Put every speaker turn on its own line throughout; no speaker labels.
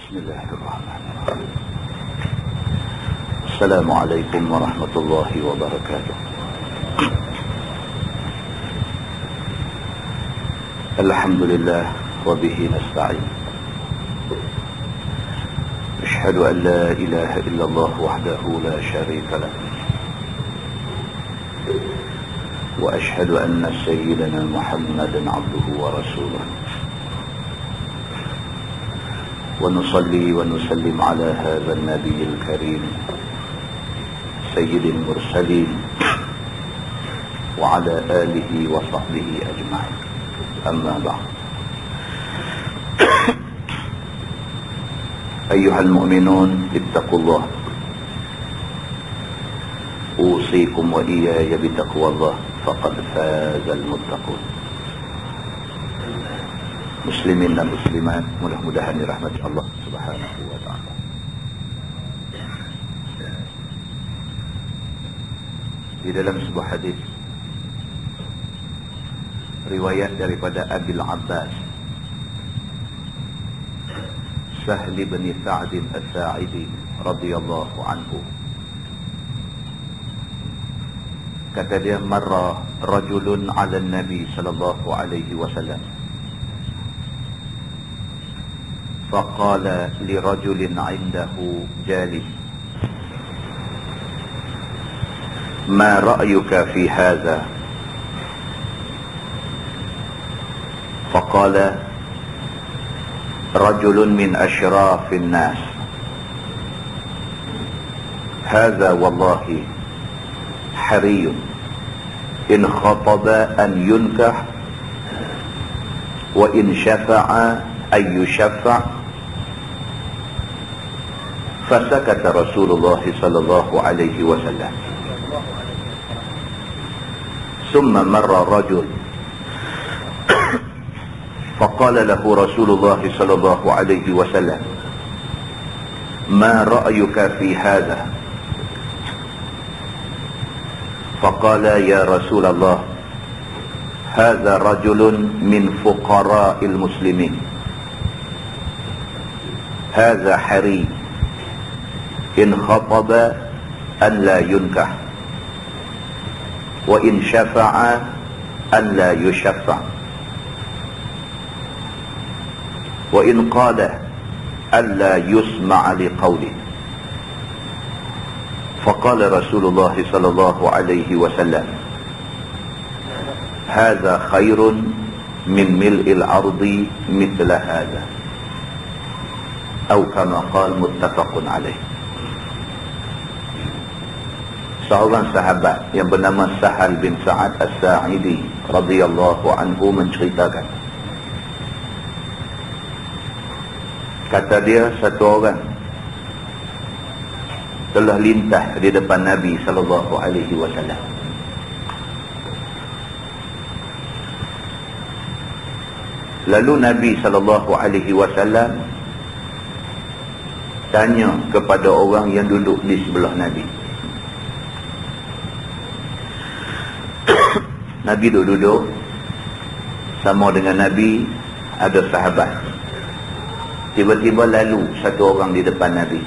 Bismillahirrahmanirrahim. Assalamualaikum warahmatullahi wabarakatuh. Alhamdulillah wa bihi nasta'in. Ashhadu an la ilaha illallah wahdahu la syarika lah. Wa ashhadu anna sayyidana Muhammadan abduhu wa rasuluh. ونصلي ونسلم على هذا النبي الكريم سيد المرسلين وعلى آله وصحبه أجمعين. أما بعد. أيها المؤمنون اتقوا الله. أوصيكم وإياي بتقوى الله فقد فاز المتقون. Muslimin dan muslimat, mudah-mudahan dirahmati Allah Subhanahu wa ta'ala. Di dalam sebuah hadis riwayat daripada Abil Abbas Sahl bin Sa'd As-Sa'idi radhiyallahu anhu, kata dia, marra rajulun 'ala an-nabi sallallahu alaihi wasallam فقال لرجل عنده جالس ما رأيك في هذا؟ فقال رجل من أشراف الناس هذا والله حري إن خطب أن ينكح وإن شفع أن يشفع. فسكت رسول الله صلى الله عليه وسلم. ثم مر رجل فقال له رسول الله صلى الله عليه وسلم ما رأيك في هذا؟ فقال يا رسول الله هذا رجل من فقراء المسلمين هذا حري إن خطب أن لا ينكح وإن شفع أن لا يشفع وإن قال أن لا يسمع لقوله. فقال رسول الله صلى الله عليه وسلم هذا خير من ملء الأرض مثل هذا أو كما قال متفق عليه. Seorang sahabat yang bernama Sahal bin Sa'ad As-Sa'idi radhiyallahu anhu menceritakan, kata dia, satu orang telah lintah di depan Nabi sallallahu alaihi wasallam. Lalu Nabi sallallahu alaihi wasallam tanya kepada orang yang duduk di sebelah Nabi. Nabi duduk sama dengan Nabi, ada sahabat. Tiba-tiba lalu satu orang di depan Nabi.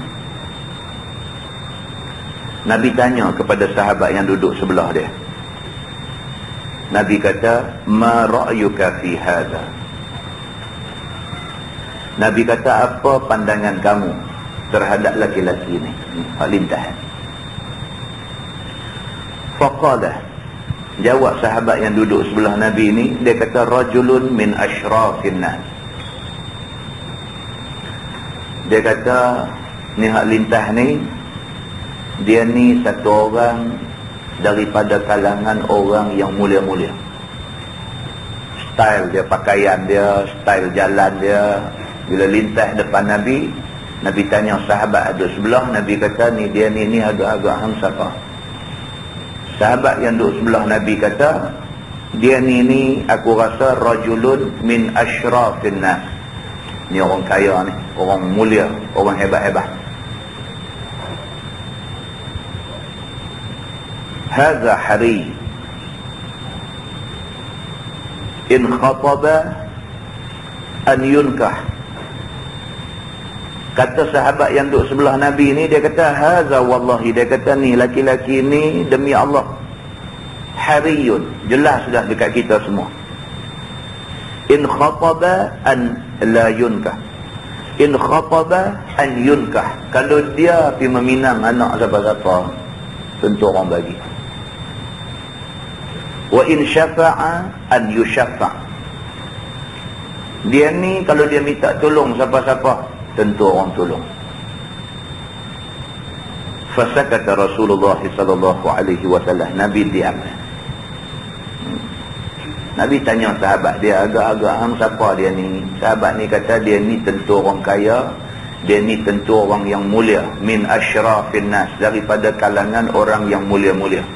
Nabi tanya kepada sahabat yang duduk sebelah dia. Nabi kata, ma ra'yuka fi hadha? Nabi kata, apa pandangan kamu terhadap laki-laki ini, lintahan? Faqala, jawab sahabat yang duduk sebelah Nabi ini, dia kata, rajulun min ashrafin nas. Dia kata, ni hak lintah ni, dia ni satu orang daripada kalangan orang yang mulia-mulia. Style dia, pakaian dia, style jalan dia. Bila lintah depan Nabi, Nabi tanya sahabat ada sebelah, Nabi kata, ni agak-agak hang siapa? Sahabat yang duduk sebelah Nabi kata, dia ni aku rasa rajulun min ashrafin nas. Ni orang kaya ni, orang mulia, orang hebat-hebat. Hadza hari in khataba an yunkah. Kata sahabat yang duduk sebelah Nabi ni, dia kata, haza wallahi, dia kata ni laki-laki ni demi Allah, hariyun, jelas sudah dekat kita semua, in khataba an la yunkah, in khataba an yunkah, kalau dia pergi meminang anak siapa-siapa, tentu orang bagi. Wa in syafa'a an yushaffa', dia ni kalau dia minta tolong siapa-siapa, tentu orang tolong. Fasakata Rasulullah sallallahu alaihi wasallam, Nabi diam. Nabi tanya sahabat dia, agak-agak siapa dia ni? Sahabat ni kata, dia ni tentu orang kaya, dia ni tentu orang yang mulia, min asyrafin nas, daripada kalangan orang yang mulia-mulia.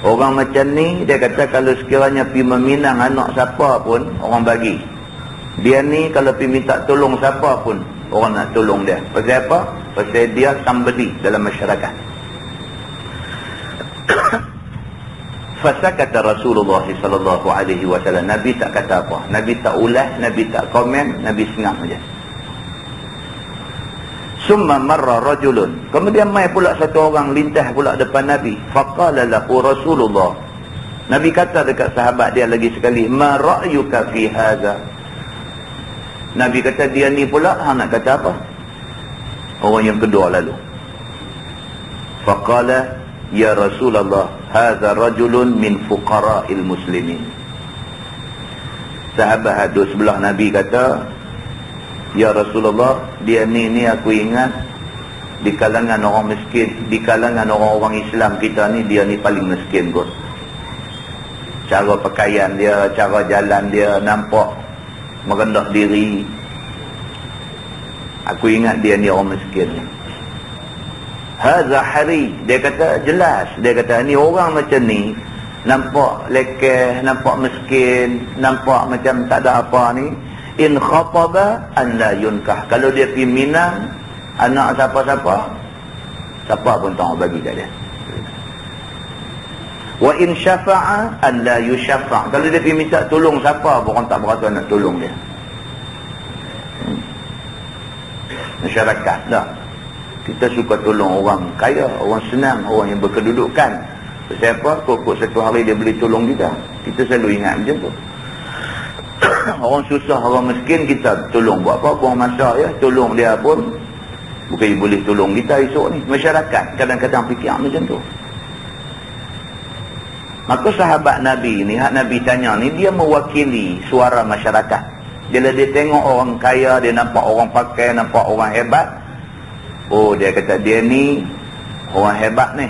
Orang macam ni, dia kata kalau sekiranya pergi meminang anak siapa pun, orang bagi. Dia ni kalau pergi minta tolong siapa pun, orang nak tolong dia. Pasal apa? Pasal dia somebody dalam masyarakat. Fasakata Rasulullah sallallahu alaihi wasallam, Nabi tak kata apa, Nabi tak ulas, Nabi tak komen, Nabi sengam saja. Summa marra rajulun, kemudian mai pula satu orang lintas pula depan Nabi. Faqala lahu Rasulullah, Nabi kata dekat sahabat dia lagi sekali, ma ra'yuka fi hadha. Nabi kata, dia ni pula nak kata apa? Orang yang kedua lalu. Faqala ya Rasulullah, hadha rajulun min fuqara'il muslimin. Sahabat hadus sebelah Nabi kata, ya Rasulullah, dia ni aku ingat di kalangan orang miskin, di kalangan orang-orang Islam kita ni, dia ni paling miskin kot. Cara pakaian dia, cara jalan dia, nampak merendah diri. Aku ingat dia ni orang miskin. Hadza hari, dia kata jelas, dia kata ni orang macam ni, nampak lekeh, nampak miskin, nampak macam tak ada apa ni, in khataba an la yunkah, kalau dia pergi minang anak siapa-siapa, siapa pun tak bagi kat dia. Wa in syafa'a an la yushaffa', kalau dia pergi minta tolong siapa pun orang tak berasa nak tolong dia. Masyarakat dah, kita suka tolong orang kaya, orang senang, orang yang berkedudukan. Siapa kok satu hari dia boleh tolong kita, kita selalu ingat macam tu. Orang susah, orang miskin kita tolong, buat apa, buang masa ya, tolong dia pun bukan boleh tolong kita esok ni. Masyarakat kadang-kadang fikir macam tu. Maka sahabat Nabi ni, hak Nabi tanya ni, dia mewakili suara masyarakat. Bila dia tengok orang kaya, dia nampak orang pakai, nampak orang hebat, oh dia kata dia ni orang hebat ni.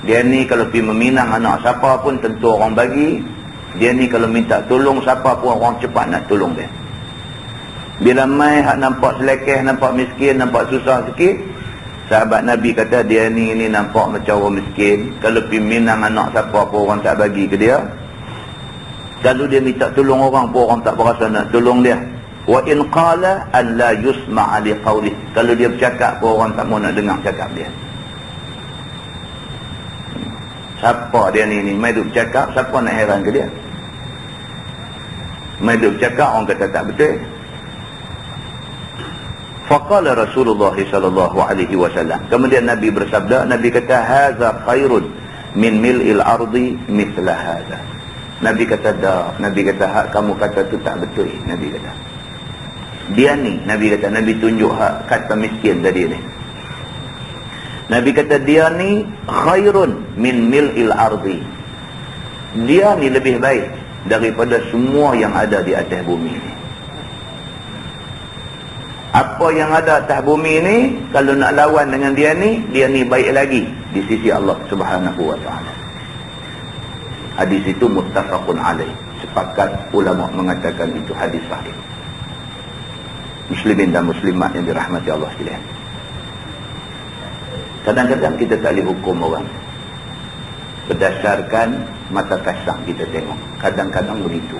Dia ni kalau pergi meminang anak siapa pun tentu orang bagi. Dia ni kalau minta tolong siapa pun orang cepat nak tolong dia. Bila mai hak nampak selekeh, nampak miskin, nampak susah sikit, sahabat Nabi kata dia ni nampak macam orang miskin, kalau pergi minang anak siapa pun orang tak bagi ke dia. Kalau dia minta tolong orang pun orang tak berasa nak tolong dia. Wa in qala an la yusma' li qawli, kalau dia bercakap pun orang tak mau nak dengar cakap dia. Siapa dia ni mai duk bercakap, siapa nak heran ke dia? Mai duk bercakap orang kata tak betul. Faqala Rasulullah sallallahu alaihi wasallam, kemudian Nabi bersabda, Nabi kata, hadza khairun min mil'il ardi mithla hadza. Nabi kata dah, Nabi kata hak kamu kata tu tak betul. Nabi kata dia ni, Nabi kata, Nabi tunjuk hak kata miskin tadi ni. Nabi kata dia ni khairun min mil'il ardi, dia ni lebih baik daripada semua yang ada di atas bumi ni. Apa yang ada atas bumi ni, kalau nak lawan dengan dia ni baik lagi di sisi Allah Subhanahu wa ta'ala. Hadis itu muttafaqun alaih, sepakat ulama mengatakan itu hadis sahih. Muslimin dan muslimat yang dirahmati Allah sekalian. Kadang-kadang kita tak boleh hukum orang berdasarkan mata kasar kita tengok. Kadang-kadang begitu.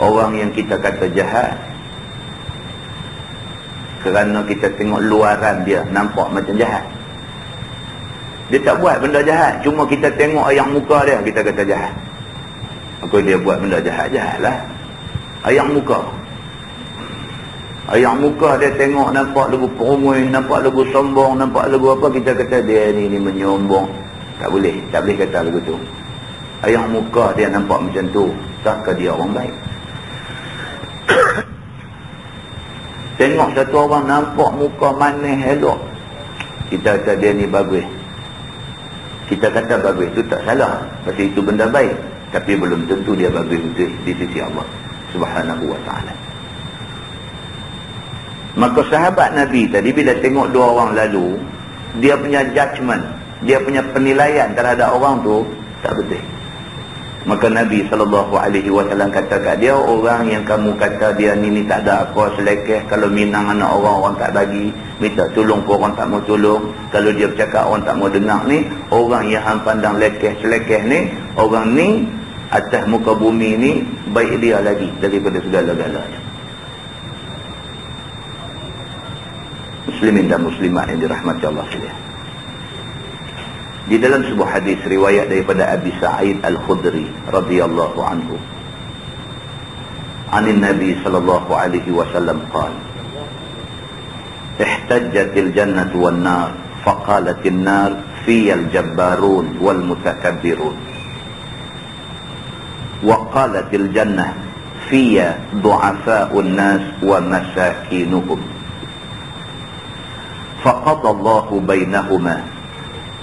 Orang yang kita kata jahat, kerana kita tengok luaran dia nampak macam jahat, dia tak buat benda jahat, cuma kita tengok ayam muka dia, kita kata jahat. Maka dia buat benda jahat, jahatlah ayam muka. Ayam muka dia tengok nampak lagu perungui, nampak lagu sombong, nampak lagu apa, kita kata dia ni menyombong. Tak boleh kata lagu tu. Ayam muka dia nampak macam tu, takkah dia orang baik? Tengok satu orang nampak muka manis elok, kita kata dia ni bagus. Kita kata bagus tu tak salah, pasal itu benda baik, tapi belum tentu dia bagus di sisi Allah Subhanahu wa ta'ala. Maka sahabat Nabi tadi bila tengok dua orang lalu, dia punya judgement, dia punya penilaian terhadap orang tu tak betul. Maka Nabi SAW kata kat dia, orang yang kamu kata dia ni tak ada apa, selekeh, kalau minang anak orang tak bagi, minta tolong pun orang tak mau tolong, kalau dia bercakap orang tak mau dengar ni, orang yang hang pandang lekeh selekeh ni, orang ni atas muka bumi ni baik dia lagi daripada segala-galanya. Muslimin dan muslimat yang dirahmati Allah sekalian. Di dalam sebuah hadis riwayat daripada Abi Sa'id Al-Khudri radhiyallahu anhu, anin Nabi sallallahu alaihi wasallam qala, ihtajjatil jannatu wan nar faqalatin nar fiyal jabbarun wal mutakabbirun wa qalatil jannah fiya du'afa'un nas wa masakinuhum faqadallahu bainahuma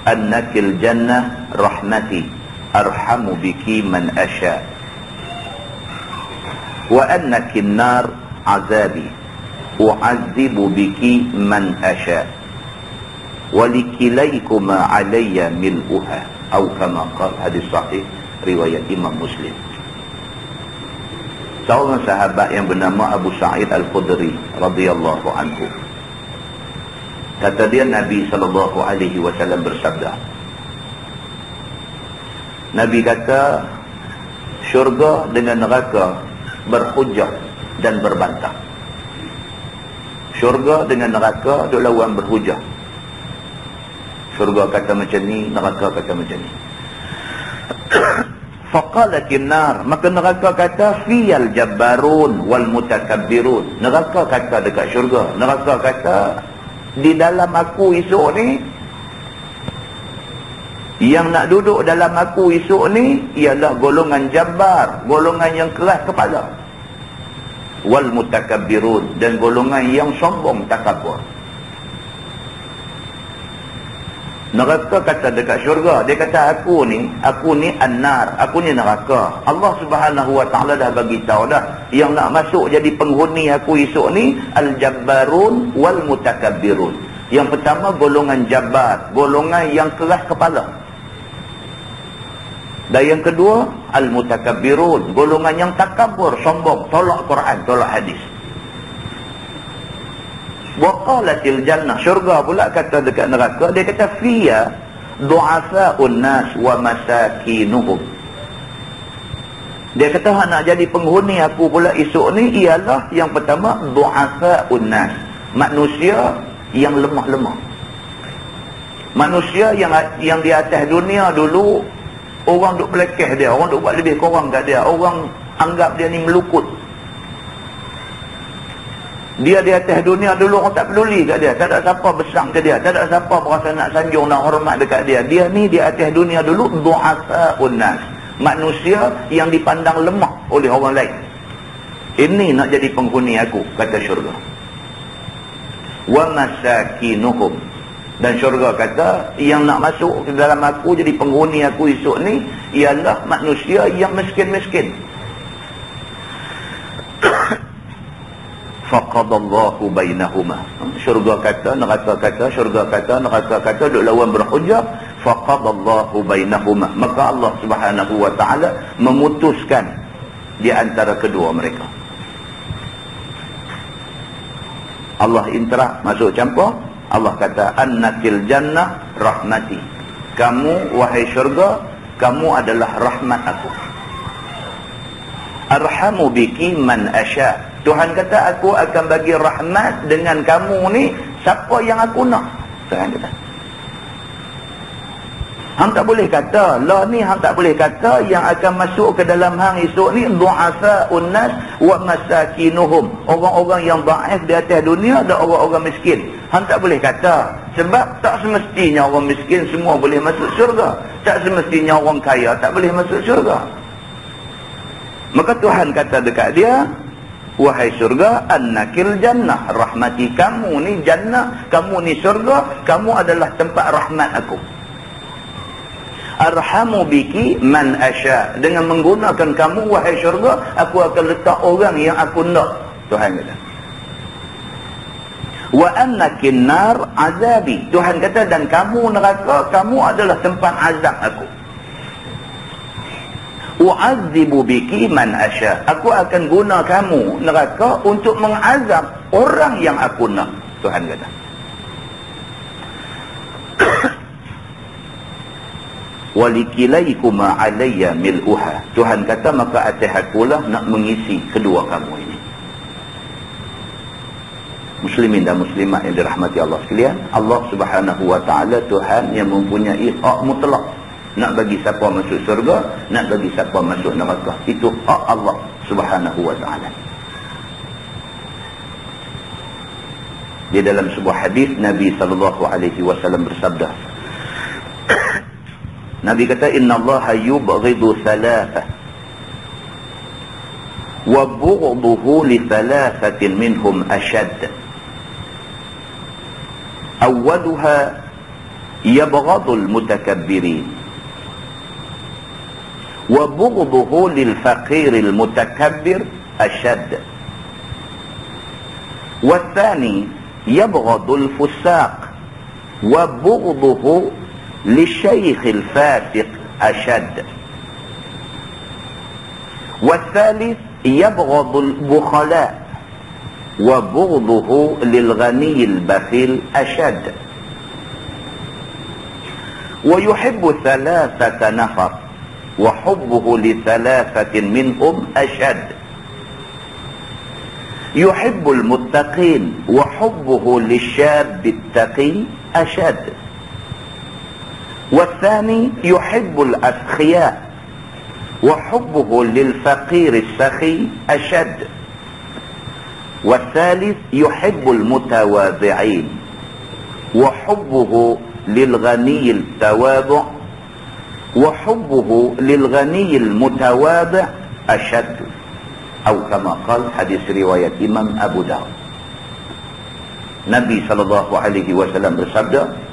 annakil jannah rahmati arhamu biki man asya wa annakin nar azabi u'adzibu biki man asya wa likilaykuma alayya mil'uha atau kama qala. Hadis sahih riwayat Imam Muslim. Seorang sahabat yang bernama Abu Sa'id Al-Khudri radhiyallahu anhu, kata dia, Nabi SAW bersabda, Nabi kata, syurga dengan neraka berhujah dan berbantah. Syurga dengan neraka duk lawan berhujah. Syurga kata macam ni, neraka kata macam ni. Faqalatin nar, maka neraka kata fiyal jabbarun wal mutakabbirun. Neraka kata dekat syurga, neraka kata di dalam aku esok ni, yang nak duduk dalam aku esok ni ialah golongan jabbar, golongan yang keras kepala, wal mutakabbirun, dan golongan yang sombong takabur. Neraka kata dekat syurga, dia kata aku ni an-nar, aku ni neraka. Allah Subhanahu wa ta'ala dah bagi tahu dah, yang nak masuk jadi penghuni aku esok ni al-jabbarun wal mutakabbirun. Yang pertama golongan jabbar, golongan yang keras kepala. Dan yang kedua al-mutakabbirun, golongan yang takabur, sombong, tolak Quran, tolak hadis. Wa qalatil jannah, syurga pula kata dekat neraka, dia kata fiya du'afa'un nas wa masakinuhum. Dia kata nak jadi penghuni aku pula esok ni ialah yang pertama du'afa'un nas, manusia yang lemah-lemah. Manusia yang di atas dunia dulu orang duk pelekeh dia, orang duk buat lebih kurang kat dia, orang anggap dia ni melukut. Dia di atas dunia dulu orang tak peduli kat dia, tak ada siapa besar ke dia, tak ada siapa berasa nak sanjung, nak hormat dekat dia. Dia ni di atas dunia dulu du'afa'un nas, manusia yang dipandang lemah oleh orang lain. Ini nak jadi penghuni aku, kata syurga. Wa masakinuhum, dan syurga kata yang nak masuk ke dalam aku jadi penghuni aku esok ni ialah manusia yang miskin-miskin. Faqadallahu bainahuma, syurga kata, neraka kata, syurga kata, neraka kata, duk lawan berhujah. Faqadallahu bainahuma, maka Allah Subhanahu wa ta'ala memutuskan di antara kedua mereka. Allah intera, masuk campur. Allah kata annakil jannah rahmati, kamu wahai syurga, kamu adalah rahmat aku. Arhamu biki man asya, Tuhan kata aku akan bagi rahmat dengan kamu ni siapa yang aku nak. Tuhan kata Hang tak boleh kata, lah ni hang tak boleh kata yang akan masuk ke dalam hang esok ni du'afa'un nas wa masakinuhum. Orang-orang yang dhaif di atas dunia dan orang-orang miskin. Hang tak boleh kata. Sebab tak semestinya orang miskin semua boleh masuk syurga. Tak semestinya orang kaya tak boleh masuk syurga. Maka Tuhan kata dekat dia, wahai syurga, annakil jannah, rahmati kamu ni jannah, kamu ni syurga, kamu adalah tempat rahmat aku. Arhamu biki man asya, dengan menggunakan kamu wahai syurga, aku akan letak orang yang aku nak. Tuhan kata. Wa annakin nar azabi, Tuhan kata, dan kamu neraka, kamu adalah tempat azab aku. U'adzibu biki man asya, aku akan guna kamu neraka untuk mengazab orang yang aku nak. Tuhan kata. Walikilaykuma alayya mil'uha, Tuhan kata, maka atas akulah nak mengisi kedua kamu ini. Muslimin dan muslimat yang dirahmati Allah sekalian, Allah Subhanahu wa ta'ala Tuhan yang mempunyai hak mutlak nak bagi siapa masuk surga, nak bagi siapa masuk neraka. Itu hak Allah Subhanahu wa ta'ala. Di dalam sebuah hadis Nabi SAW bersabda, Nabi kata, inna allaha yubghidu thalatha wa bughduhu li thalathatin minhum ashad. Awwaluha yabghadul mutakabbirin wa bughduhu lil faqiril mutakabbir ashad. Wa thani yabghadul fusaq wa bughduhu للشيخ الفاسق أشد. والثالث يبغض البخلاء وبغضه للغني البخيل أشد. ويحب ثلاثة نفر وحبه لثلاثة منهم أشد. يحب المتقين وحبه للشاب التقي أشد. والثاني يحب الأسخياء وحبه للفقير السخي أشد. والثالث يحب المتواضعين وحبه للغني التواضع وحبه للغني المتواضع أشد. أو كما قال حديث رواية إمام أبو داود. Nabi SAW bersabda,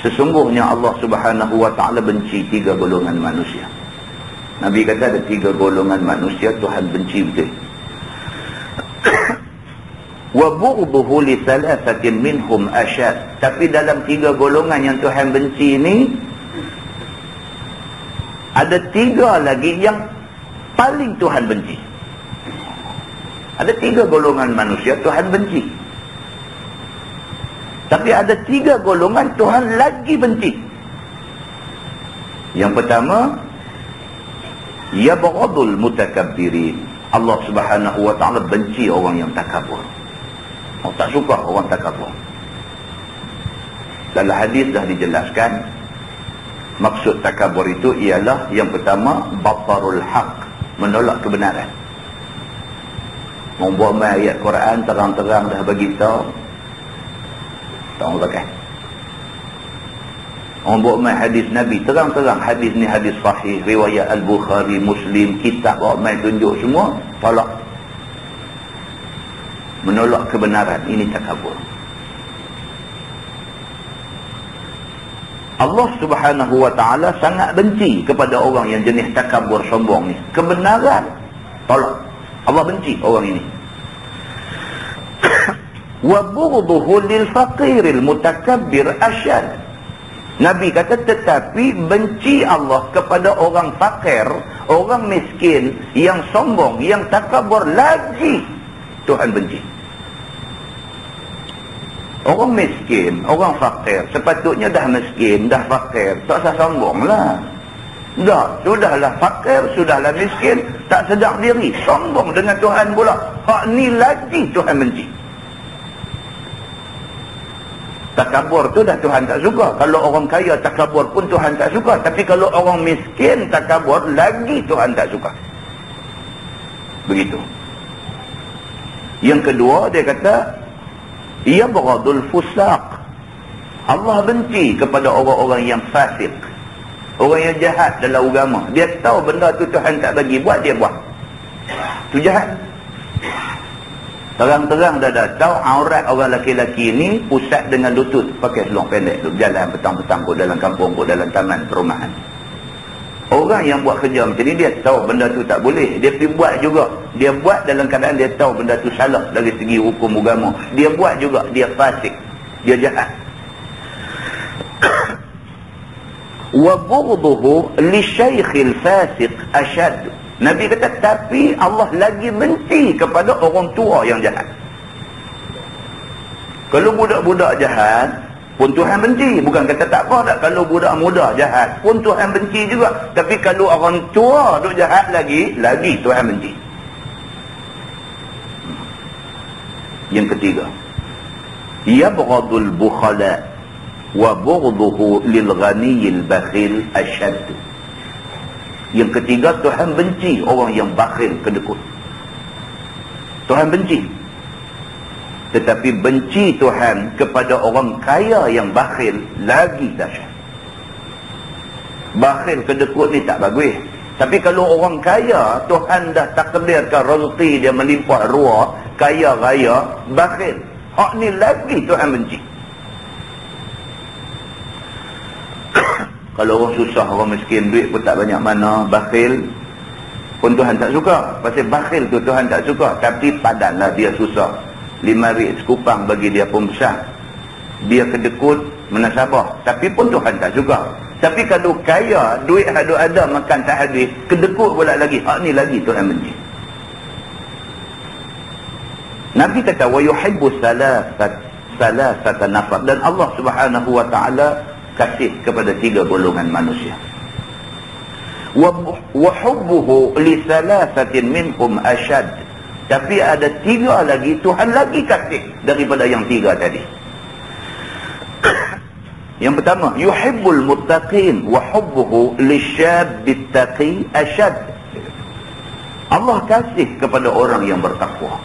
sesungguhnya Allah Subhanahu wa ta'ala benci 3 golongan manusia. Nabi kata ada 3 golongan manusia Tuhan benci betul. Wa bughduhu li thalathatin minhum ashad. Tapi dalam 3 golongan yang Tuhan benci ini, ada 3 lagi yang paling Tuhan benci. Ada 3 golongan manusia Tuhan benci. Tapi ada 3 golongan Tuhan lagi benci. Yang pertama, yabghadul mutakabbirin. Allah Subhanahu wa ta'ala benci orang yang takabur. Allah tak suka orang takabur. Dalam hadis dah dijelaskan, maksud takabur itu ialah yang pertama, batarul haq, menolak kebenaran. Membuat ayat Quran terang-terang dah bagi tahu, tak orang pakai. Orang buat main hadis Nabi terang-terang, hadis ni hadis sahih, riwayat Al-Bukhari, Muslim, kitab orang main tunjuk semua, tolak, menolak kebenaran. Ini takabur. Allah Subhanahu wa ta'ala sangat benci kepada orang yang jenis takabur, sombong ni. Kebenaran tolak. Allah benci orang ini. Wa bughduhu lil faqiril mutakabbir asyad. Nabi kata, tetapi benci Allah kepada orang fakir, orang miskin, yang sombong, yang takabur lagi Tuhan benci. Orang miskin, orang fakir, sepatutnya dah miskin, dah fakir, tak usah sombong lah. Dah, sudahlah fakir, sudahlah miskin, tak sedar diri, sombong dengan Tuhan pula. Hak ni lagi Tuhan benci. Takabur tu dah Tuhan tak suka. Kalau orang kaya takabur pun Tuhan tak suka. Tapi kalau orang miskin takabur, lagi Tuhan tak suka. Begitu. Yang kedua, dia kata, ia beradul fusaq. Allah benci kepada orang-orang yang fasik. Orang yang jahat dalam agama. Dia tahu benda tu Tuhan tak bagi buat, dia buat. Tu jahat. Terang-terang dah tahu aurat orang lelaki-lelaki ni pusat dengan lutut, pakai seluar pendek tu, jalan petang-petang kot dalam kampung kot, dalam taman perumahan. Orang yang buat kerja macam ni, dia tahu benda tu tak boleh, dia pergi buat juga. Dia buat dalam keadaan dia tahu benda tu salah dari segi hukum agama. Dia buat juga, dia fasik, dia jahat. Wa bughdhuhu li syaikhil fasiq ashad. Nabi kata, tapi Allah lagi benci kepada orang tua yang jahat. Kalau budak-budak jahat pun Tuhan benci. Bukan kata tak apa tak. Kalau budak muda jahat pun Tuhan benci juga. Tapi kalau orang tua duk jahat lagi Tuhan benci. Yang ketiga, yabghadul bukhala wa bughdhuhu lil ghaniyil bakhil ashad. Yang ketiga, Tuhan benci orang yang bakhil, kedekut. Tuhan benci. Tetapi benci Tuhan kepada orang kaya yang bakhil lagi dahsyat. Bakhil, kedekut ni tak bagus. Tapi kalau orang kaya, Tuhan dah takdirkan rezeki dia melimpah ruah, kaya raya, bakhil, hak ni lagi Tuhan benci. Kalau orang susah, orang miskin, duit pun tak banyak mana, bakhil pun Tuhan tak suka. Pasal bakhil tu Tuhan tak suka. Tapi padanlah dia susah, 5 ringgit sekupang bagi dia pun besar. Dia kedekut, menasabah, tapi pun Tuhan tak suka. Tapi kalau kaya, duit ada makan tak habis, kedekut pula lagi, hak ni lagi Tuhan benci. Nabi kata, wa yuhibbu salasata nafar. Dan Allah Subhanahu wa ta'ala kasih kepada 3 golongan manusia. Wa hubbuhu li salasatin minhum ashad. Tapi ada 3 lagi Tuhan lagi kasih daripada yang 3 tadi. Yang pertama, yuhibbul muttaqin wa hubbuhu li syabbit taqi ashad. Allah kasih kepada orang yang bertakwa.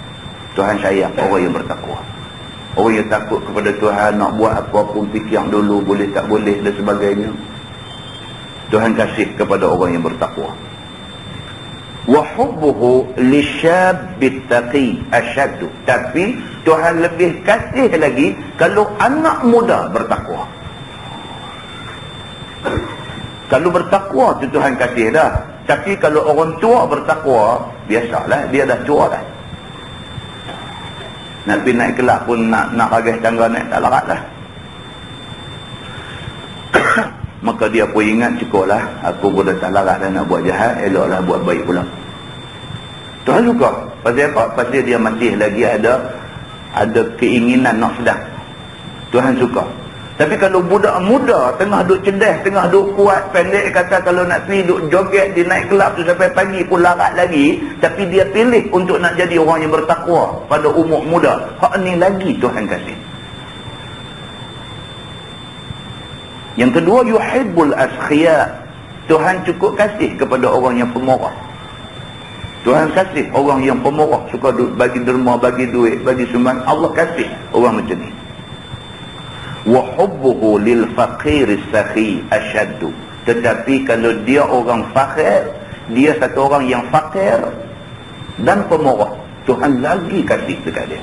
Tuhan sayang orang yang bertakwa. Orang yang takut kepada Tuhan, nak buat apa pun fikir dulu, boleh tak boleh dan sebagainya. Tuhan kasih kepada orang yang bertakwa. Wa hubbuhu lisyabbit taqi ashaddu. Tapi Tuhan lebih kasih lagi kalau anak muda bertakwa. Kalau bertakwa tu Tuhan kasih dah. Tapi kalau orang tua bertakwa, biasalah, dia dah tua dah. Nak pergi naik kelab pun nak ragih tangga naik tak larat lah. Maka dia pun ingat, cukup lah, aku pun dah tak larat dah nak buat jahat, eloklah buat baik pula. Tuhan suka. Pasal apa? Pasal dia masih lagi ada keinginan nak sedang. Tuhan suka. Tapi kalau budak muda tengah duk cerdas, tengah duk kuat, pendek kata kalau nak pergi duk joget di naik kelab tu sampai pagi pun larat lagi, tapi dia pilih untuk nak jadi orang yang bertakwa pada umur muda, hak ni lagi Tuhan kasih. Yang kedua, yuhibbul askhiya. Tuhan cukup kasih kepada orang yang pemurah. Tuhan kasih orang yang pemurah, suka bagi derma, bagi duit, bagi sumbangan. Allah kasih orang macam ni. Wa hubbuhu lil faqir as-sakhi ashaddu. Tetapi kalau dia orang fakir, dia satu orang yang fakir dan pemurah, Tuhan lagi kasih dekat dia.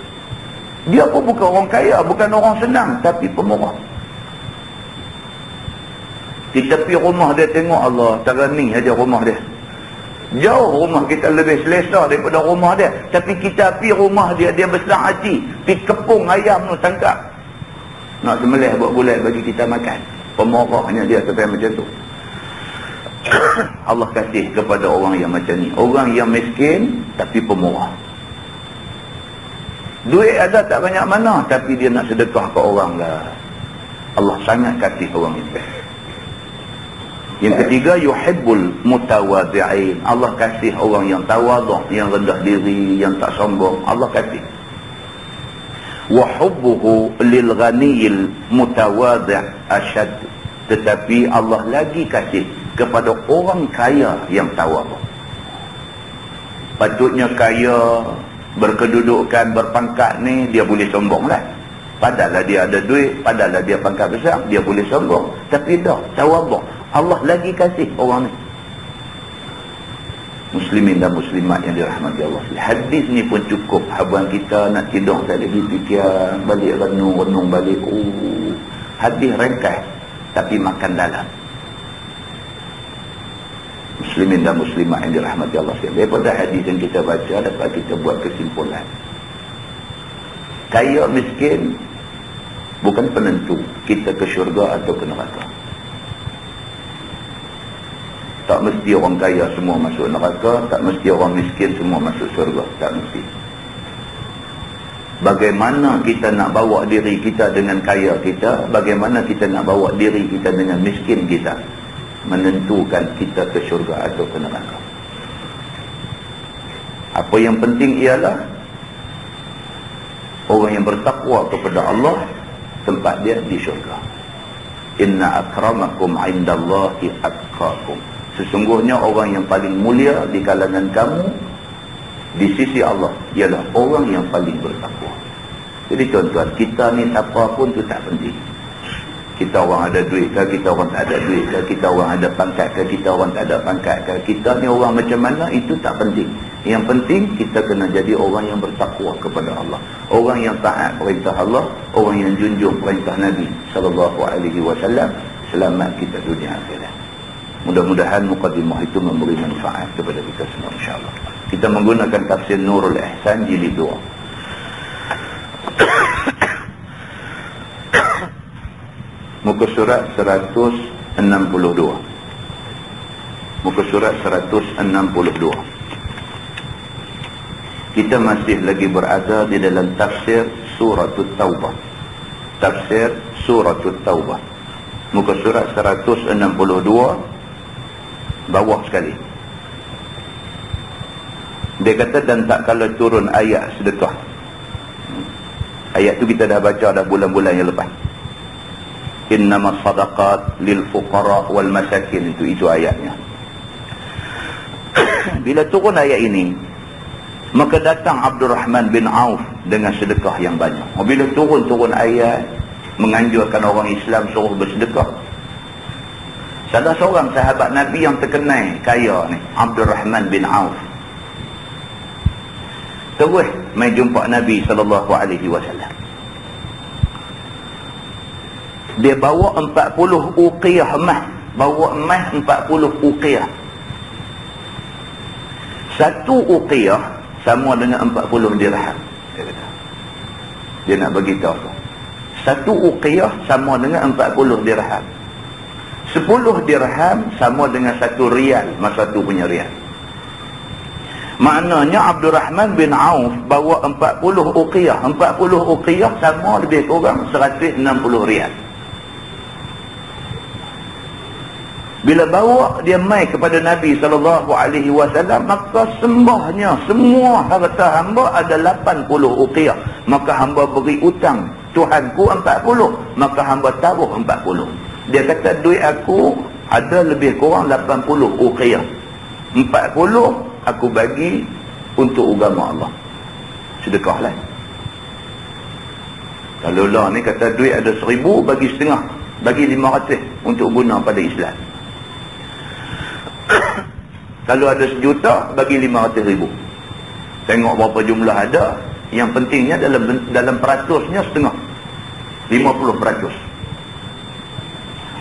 Dia pun bukan orang kaya, bukan orang senang, tapi pemurah. Di tepi rumah dia tengok, Allah, terani aja rumah dia. Jauh rumah kita lebih selesa daripada rumah dia. Tapi kita pergi rumah dia, dia besar hati, pergi kepung ayam tu tangkap, nak sembelih buat bulat bagi kita makan. Pemurahnya dia sampai macam tu. Allah kasih kepada orang yang macam ni. Orang yang miskin tapi pemurah. Duit ada tak banyak mana, tapi dia nak sedekah ke orang lah. Allah sangat kasih orang itu. Yang ketiga, yuhibbul mutawadhi'in. Allah kasih orang yang tawaduk, yang rendah diri, yang tak sombong. Allah kasih. wa hubbuhu lil ghaniyil mutawadhi' ashad. Tetapi Allah lagi kasih kepada orang kaya yang tawaduk. Patutnya kaya, berkedudukan, berpangkat ni dia boleh sombong lah. Padahallah dia ada duit, padahallah dia pangkat besar, dia boleh sombong. Tapi dah tawaduk, Allah lagi kasih orang ni. Muslimin dan muslimat yang dirahmati Allah. Hadis ni pun cukup. Habuan kita nak tidur tak lagi fikir, balik renung balik. Hadis ringkas tapi makan dalam. Muslimin dan muslimat yang dirahmati Allah sekalian. Daripada hadis yang kita baca dapat kita buat kesimpulan. Kaya miskin bukan penentu kita ke syurga atau ke neraka. Tak mesti orang kaya semua masuk neraka, tak mesti orang miskin semua masuk syurga, tak mesti. Bagaimana kita nak bawa diri kita dengan kaya kita, bagaimana kita nak bawa diri kita dengan miskin kita, menentukan kita ke syurga atau ke neraka. Apa yang penting ialah orang yang bertakwa kepada Allah, tempat dia di syurga. Inna akramakum indallahi atqakum. Sesungguhnya orang yang paling mulia di kalangan kamu di sisi Allah ialah orang yang paling bertakwa. Jadi tuan-tuan, kita ni apa pun tu tak penting. Kita orang ada duit ke, kita orang tak ada duit ke, kita orang ada pangkat ke, kita orang tak ada pangkat ke, kita ni orang macam mana, itu tak penting. Yang penting kita kena jadi orang yang bertakwa kepada Allah, orang yang taat perintah Allah, orang yang junjung perintah Nabi SAW. Selamat kita dunia akhirat. Mudah-mudahan mukadimah itu memberi manfaat kepada kita semua, insyaAllah. Kita menggunakan tafsir Nurul Ihsan jilid 2. Muka surat 162. Muka surat 162. Kita masih lagi berada di dalam tafsir Suratul Taubah. Tafsir Suratul Taubah. Muka surat 162. Bawah sekali. Dia kata, dan tak kala turun ayat sedekah. Ayat tu kita dah baca dah bulan-bulan yang lepas. Innamas sadaqat lil fuqara wal masakin. Itu ayatnya. Bila turun ayat ini, maka datang Abdurrahman bin Auf dengan sedekah yang banyak. Bila turun ayat menganjurkan orang Islam suruh bersedekah, salah seorang sahabat Nabi yang terkenal kaya ni, Abdurrahman bin Auf, terus mai jumpa Nabi SAW. Dia bawa 40 uqiyah emas. Bawa emas 40 uqiyah. Satu uqiyah sama dengan 40 dirham. Dia nak beritahu tu. Satu uqiyah sama dengan 40 dirham. 10 dirham sama dengan 1 rial. Masa tu punya rial. Maknanya Abdurrahman bin Auf bawa 40 uqiyah. 40 uqiyah sama lebih kurang 160 rial. Bila bawa dia mai kepada Nabi SAW, maka sembahnya semua harta hamba ada 80 uqiyah. Maka hamba beri utang Tuhanku 40, maka hamba taruh 40. Dia kata duit aku ada lebih kurang 80 uqiyah. 40 aku bagi untuk agama Allah. Sedekahlah. Kalau lah ni kata duit ada 1000, bagi setengah, bagi 500 untuk guna pada Islam. Kalau ada 1 juta, bagi 500,000. Tengok berapa jumlah ada. Yang pentingnya dalam peratusnya setengah, 50%.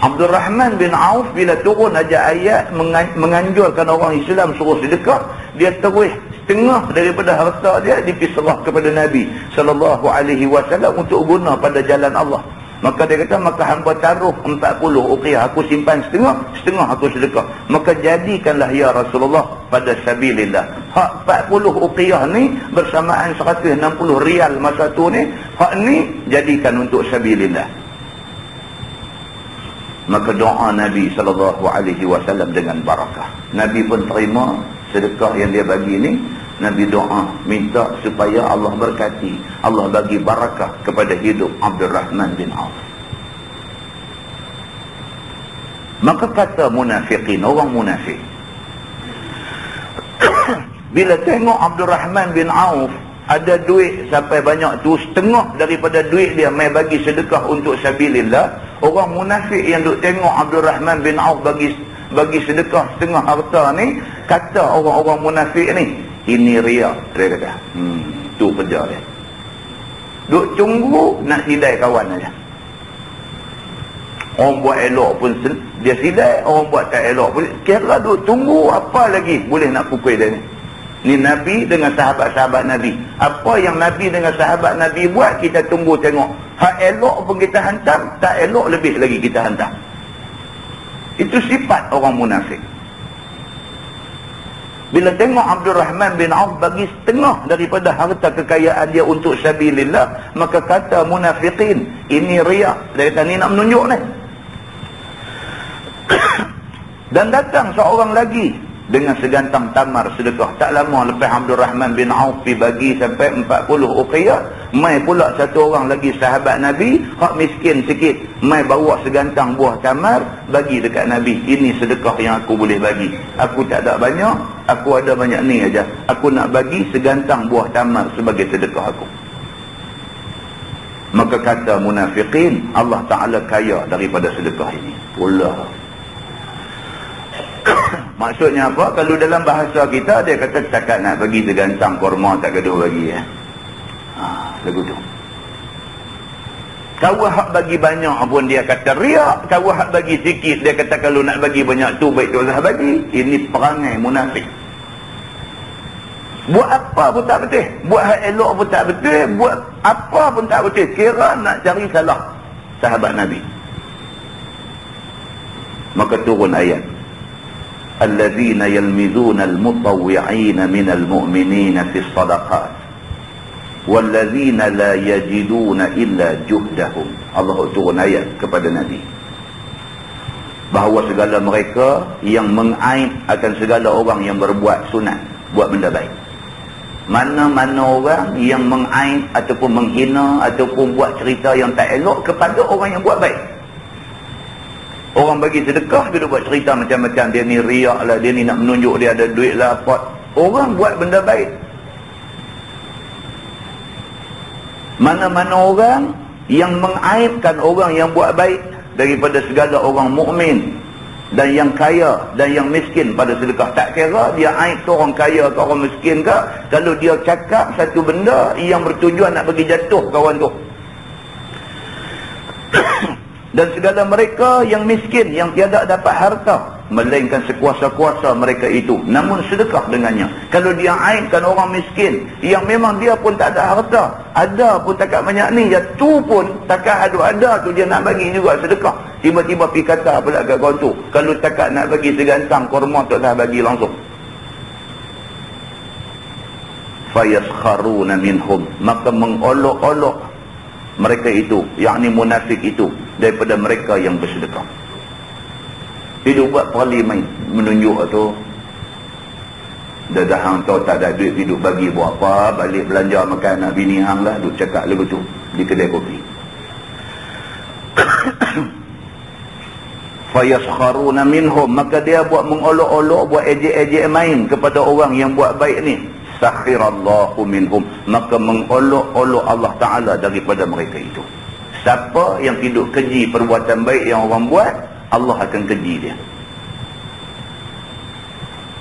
Abdurrahman bin Auf bila turun aja ayat menganjurkan orang Islam suruh sedekah, dia terus setengah daripada harta dia dipisrah kepada Nabi SAW untuk guna pada jalan Allah. Maka dia kata, maka hamba taruh 40 uqiyah, aku simpan setengah, setengah aku sedekah. Maka jadikanlah ya Rasulullah pada sabilillah. Hak 40 uqiyah ni bersamaan 160 rial masa tu ni, hak ni jadikan untuk sabilillah. Maka doa Nabi SAW dengan barakah. Nabi pun terima sedekah yang dia bagi ni, Nabi doa minta supaya Allah berkati, Allah bagi barakah kepada hidup Abdul Rahman bin Auf. Maka kata munafiqin, orang munafik, bila tengok Abdul Rahman bin Auf ada duit sampai banyak tu, setengah daripada duit dia mai bagi sedekah untuk sabilillah, orang munafik yang duk tengok Abdul Rahman bin Auf bagi sedekah setengah harta ni, kata orang-orang munafik ni, ini riak, dia kata. Tu kerja dia. Duk tunggu nak sidai kawan aja. Orang buat elok pun dia sidai, orang buat tak elok pun kira duk tunggu apa lagi boleh nak pukul dia ni. Ni Nabi dengan sahabat-sahabat Nabi. Apa yang Nabi dengan sahabat Nabi buat, kita tunggu tengok. Hak elok pun kita hantar, tak elok lebih lagi kita hantar. Itu sifat orang munafik. Bila tengok Abdul Rahman bin Auf bagi setengah daripada harta kekayaan dia untuk sabilillah, maka kata munafiqin, ini riak. Dia kata ni nak menunjuk ni. Dan datang seorang lagi dengan segantang tamar sedekah. Tak lama lepas Abdul Rahman bin Auf bagi sampai 40 uqiyah, mai pula satu orang lagi sahabat Nabi, hak miskin sikit, mai bawa segantang buah tamar bagi dekat Nabi. Ini sedekah yang aku boleh bagi. Aku tak ada banyak, aku ada banyak ni aja. Aku nak bagi segantang buah tamar sebagai sedekah aku. Maka kata munafiqin, Allah Ta'ala kaya daripada sedekah ini. Pula maksudnya apa? Kalau dalam bahasa kita, dia kata takat nak bagi segantang korma tak gaduh bagi ya. Lagu tu. Kau hak bagi banyak pun dia kata riak, kau hak bagi sikit dia kata kalau nak bagi banyak tu baik tu lah bagi. Ini perangai munafik. Buat apa pun tak betul, buat hak elok pun tak betul, buat apa pun tak betul, kira nak cari salah sahabat Nabi. Maka turun ayat, alladzina yalmizuna almutawwi'ina minal mu'minina fis sadaqat walladzina la yajiduna illa juhdahum. Allah turun ayat kepada Nabi bahawa segala mereka yang mengaib akan segala orang yang berbuat sunat, buat benda baik. Mana-mana orang yang mengaib ataupun menghina ataupun buat cerita yang tak elok kepada orang yang buat baik. Orang bagi sedekah, dia buat cerita macam-macam. Dia ni riak lah, dia ni nak menunjuk dia ada duit lah. Orang buat benda baik. Mana-mana orang yang mengaibkan orang yang buat baik daripada segala orang mukmin dan yang kaya dan yang miskin pada sedekah. Tak kira dia aib tu orang kaya ke orang miskin ke, kalau dia cakap satu benda yang bertujuan nak bagi jatuh kawan tu. Dan segala mereka yang miskin, yang tiada dapat harta, melainkan sekuasa-kuasa mereka itu, namun sedekah dengannya. Kalau dia aibkan orang miskin, yang memang dia pun tak ada harta, ada pun takat banyak ni, ya tu pun takat ada tu dia nak bagi juga sedekah. Tiba-tiba pergi kata pula kat kawan tu, kalau takat nak bagi segantang korma tak dah bagi langsung. Fayaskharuna minhum, maka mengolok-olok mereka itu, yakni munafik itu, daripada mereka yang bersedekah. Dia buat parlimen menunjuk tu, dah hang tahu tak ada duit, hidup bagi buat apa, balik belanja makan nak bini hang lah, duk cakap lagu tu di kedai kopi. Fayaskharuna minhum, maka dia buat mengolok-olok, buat ejek-ejek main kepada orang yang buat baik ni. Sakhirallahu minhum, maka mengolok-olok Allah Ta'ala daripada mereka itu. Siapa yang hidup keji perbuatan baik yang orang buat, Allah akan keji dia.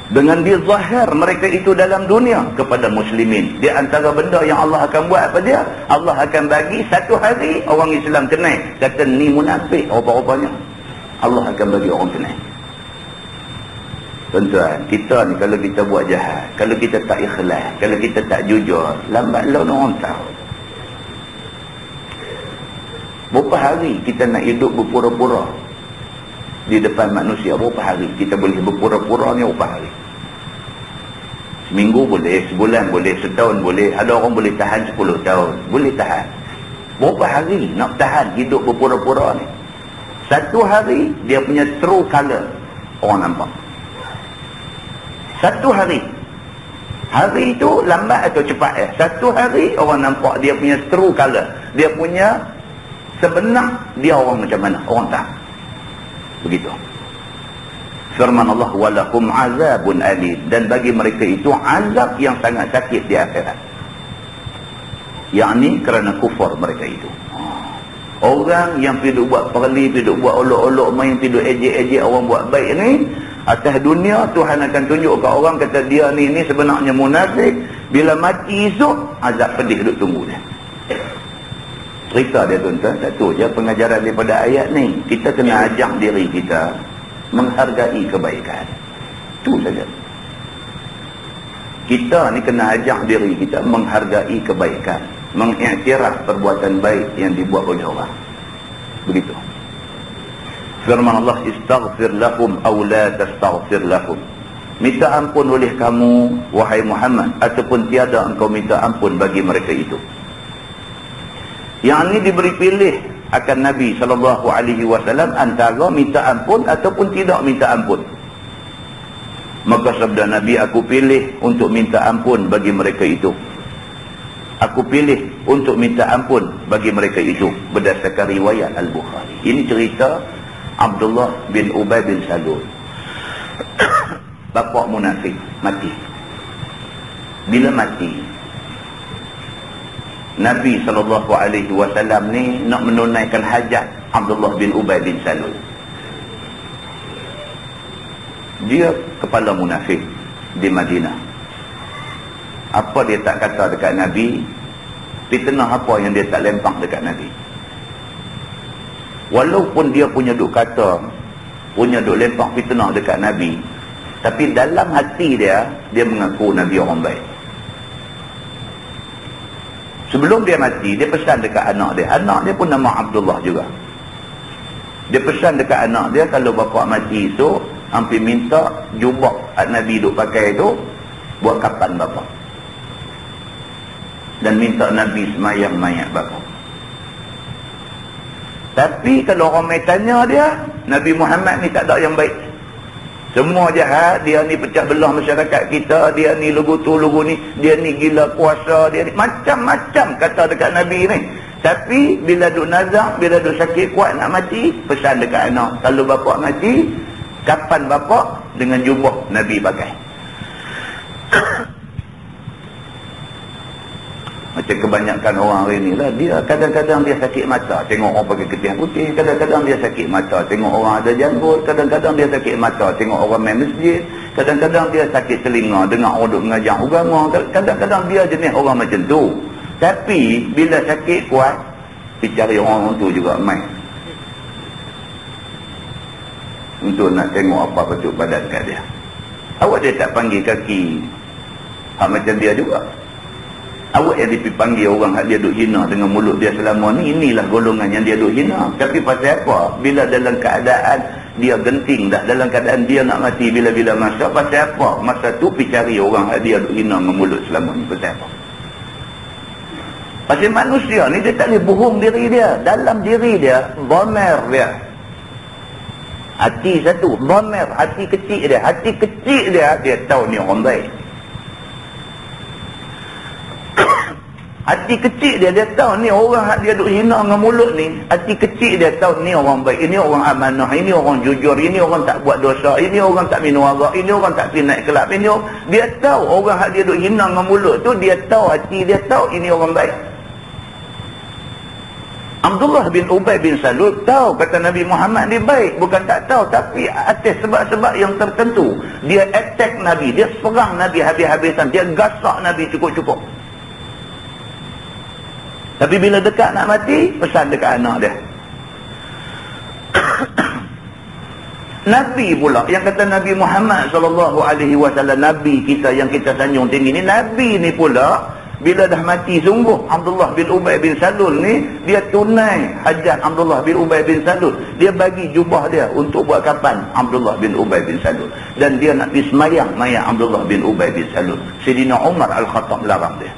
Dengan dizahir mereka itu dalam dunia kepada muslimin. Di antara benda yang Allah akan buat apa dia? Allah akan bagi satu hari orang Islam kenal, kata ni munafik rupa-rupanya. Allah akan bagi orang kenal. Tuan-tuan, kita ni kalau kita buat jahat, kalau kita tak ikhlas, kalau kita tak jujur, lambat laun orang tahu. Berapa hari kita nak hidup berpura-pura di depan manusia? Berapa hari kita boleh berpura-pura ni? Berapa hari? Seminggu boleh, sebulan boleh, setahun boleh. Ada orang boleh tahan 10 tahun. Boleh tahan. Berapa hari nak tahan hidup berpura-pura ni? Satu hari dia punya true color orang nampak. Satu hari. Hari itu lambat atau cepat satu hari orang nampak dia punya true color, dia punya sebenar dia orang macam mana, orang tak begitu. Firman Allah, walakum azabun alim, dan bagi mereka itu azab yang sangat sakit di akhirat, yakni kerana kufur mereka itu. Orang yang pergi buat perli, pergi buat olok-olok, main pergi ejek-ejek orang buat baik ni, atas dunia Tuhan akan tunjuk ke orang, kata dia ni sebenarnya munafik. Bila mati esok, azab pedih duduk tunggu dia. Cerita dia tuan-tuan, satu je pengajaran daripada ayat ni, kita kena ajak diri kita menghargai kebaikan. Itu saja. Kita ni kena ajak diri kita menghargai kebaikan, mengiktiraf perbuatan baik yang dibuat oleh orang. Begitu. Firman Allah, istaghfir lahum aw la tastaghfir lahum. Minta ampun oleh kamu wahai Muhammad, ataupun tiada engkau minta ampun bagi mereka itu. Yang ini diberi pilih akan Nabi SAW antara minta ampun ataupun tidak minta ampun. Maka sabda Nabi, aku pilih untuk minta ampun bagi mereka itu. Aku pilih untuk minta ampun bagi mereka itu, berdasarkan riwayat Al-Bukhari. Ini cerita Abdullah bin Ubay bin Salul. Bapa munafik mati. Bila mati, Nabi SAW ni nak menunaikan hajat Abdullah bin Ubay bin Salul. Dia kepala munafik di Madinah. Apa dia tak kata dekat Nabi, fitnah apa yang dia tak lempak dekat Nabi. Walaupun dia punya duk kata, punya duk lempak fitnah dekat Nabi, tapi dalam hati dia mengaku Nabi orang baik. Sebelum dia mati, dia pesan dekat anak dia. Anak dia pun nama Abdullah juga. Dia pesan dekat anak dia, kalau bapa mati esok, hampir minta jubah Nabi duk pakai tu buat kapan bapa. Dan minta Nabi semayang mayat bapa. Tapi kalau orang mai tanya dia, Nabi Muhammad ni tak ada yang baik. Semua jahat, dia ni pecah belah masyarakat kita, dia ni lugu tu lugu ni, dia ni gila kuasa, dia ni macam-macam kata dekat Nabi ni. Tapi bila duk nazak, bila duk sakit kuat nak mati, pesan dekat anak, kalau bapa mati, kapan bapa dengan jubah Nabi pakai. Macam kebanyakan orang hari ni lah, dia kadang-kadang dia sakit mata tengok orang pakai ketiak putih, kadang-kadang dia sakit mata tengok orang ada janggut, kadang-kadang dia sakit mata tengok orang main masjid, kadang-kadang dia sakit telinga dengar orang duk mengajar agama, kadang-kadang dia jenis orang macam tu. Tapi bila sakit kuat, pergi cari orang tu juga main untuk nak tengok apa bentuk badan kat dia. Awak dia tak panggil kaki macam dia juga. Awak yang dipanggil orang dia duk hina dengan mulut dia selama ni, inilah golongan yang dia duk hina. Tapi pasal apa? Bila dalam keadaan dia genting dah, dalam keadaan dia nak mati bila-bila masa, pasal apa? Masa tu pergi cari orang dia duk hina dengan mulut selama ni. Pasal apa? Pasal manusia ni dia tak boleh bohong diri dia. Dalam diri dia, dhamir dia. Hati satu, dhamir, hati kecil dia. Hati kecil dia tahu ni orang baik. Hati kecil dia tahu ni orang dia duk hina dengan mulut ni. Hati kecil dia tahu ni orang baik, ini orang amanah, ini orang jujur, ini orang tak buat dosa, ini orang tak minum arak, ini orang tak pergi naik kelab, ini orang, dia tahu orang dia duk hina dengan mulut tu, dia tahu, hati dia tahu ini orang baik. Abdullah bin Ubay bin Salul tahu kata Nabi Muhammad dia baik, bukan tak tahu, tapi atas sebab-sebab yang tertentu dia attack Nabi, dia serang Nabi habis-habisan, dia gasak Nabi cukup-cukup. Tapi bila dekat nak mati, pesan dekat anak dia. Nabi pula yang kata Nabi Muhammad SAW, Nabi kita yang kita sanjung tinggi ni, Nabi ni pula bila dah mati sungguh Abdullah bin Ubay bin Salul ni, dia tunai hajat Abdullah bin Ubay bin Salul. Dia bagi jubah dia untuk buat kapan Abdullah bin Ubay bin Salul. Dan dia nak pergi semayang mayat Abdullah bin Ubay bin Salul. Sayyidina Umar Al-Khattab larang dia.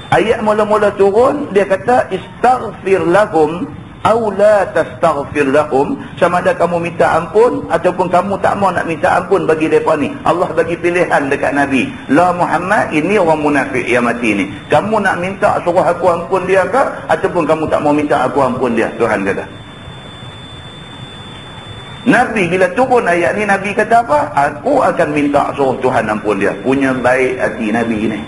Ayat mula-mula turun, dia kata istaghfir lahum Aw la tastaghfir lahum, sama ada kamu minta ampun ataupun kamu tak mau nak minta ampun bagi mereka ni. Allah bagi pilihan dekat Nabi. La Muhammad, ini orang munafik yang mati ni. Kamu nak minta suruh aku ampun dia ke ataupun kamu tak mau minta aku ampun dia? Tuhan kata. Nabi bila turun ayat ni, Nabi kata apa? Aku akan minta suruh Tuhan ampun dia. Punya baik hati Nabi ni.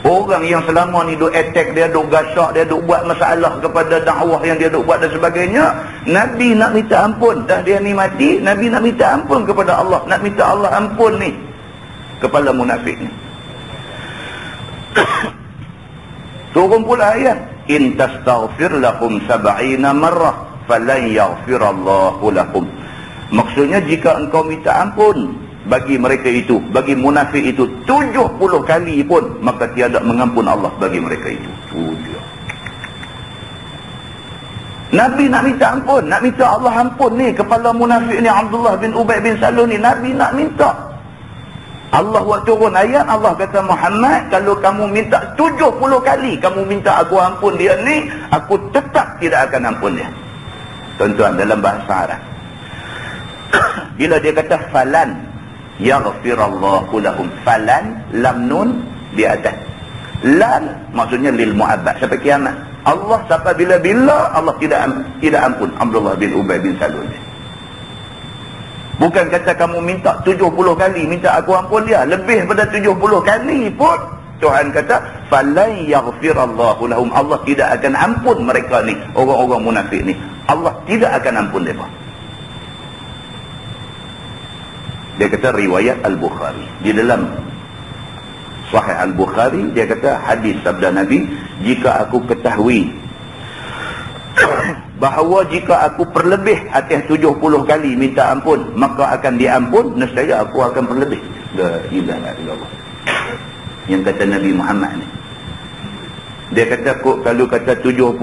Orang yang selama ni duk attack dia, duk gasak dia, duk buat masalah kepada dakwah yang dia duk buat dan sebagainya, Nabi nak minta ampun. Dah dia ni mati, Nabi nak minta ampun kepada Allah. Nak minta Allah ampun ni kepala munafik ni. Turun pula ayat, in tastaghfir lahum 70 marrah falan yaghfirallahu lahum. Maksudnya jika engkau minta ampun bagi mereka itu, bagi munafik itu 70 kali pun, maka tiada mengampun Allah bagi mereka itu. Dia. Nabi nak minta ampun, nak minta Allah ampun ni kepala munafik ni, Abdullah bin Ubay bin Salul ni. Nabi nak minta. Allah buat turun ayat, Allah kata, Muhammad, kalau kamu minta 70 kali kamu minta aku ampun dia ni, aku tetap tidak akan ampun dia. Tuan-tuan, dalam bahasa Arab bila dia kata falan yaghfirallahu lahum, falan, lam nun di atas, lan maksudnya lil mu'abbad sampai kiamat. Allah sampai bila-bila Allah tidak ampun Abdullah bin Ubay bin Salul. Bukan kata kamu minta 70 kali minta aku ampun dia, lebih pada 70 kali pun Tuhan kata falan yaghfirallahu lahum, Allah tidak akan ampun mereka ni, orang-orang munafik ni. Allah tidak akan ampun mereka. Dia kata riwayat Al-Bukhari. Di dalam Sahih Al-Bukhari dia kata hadis sabda Nabi, jika aku ketahui bahawa jika aku perlebih atas 70 kali minta ampun maka akan diampun, nescaya aku akan perlebih. La ilaha illallah. Yang kata Nabi Muhammad ni. Dia kata kalau kata 70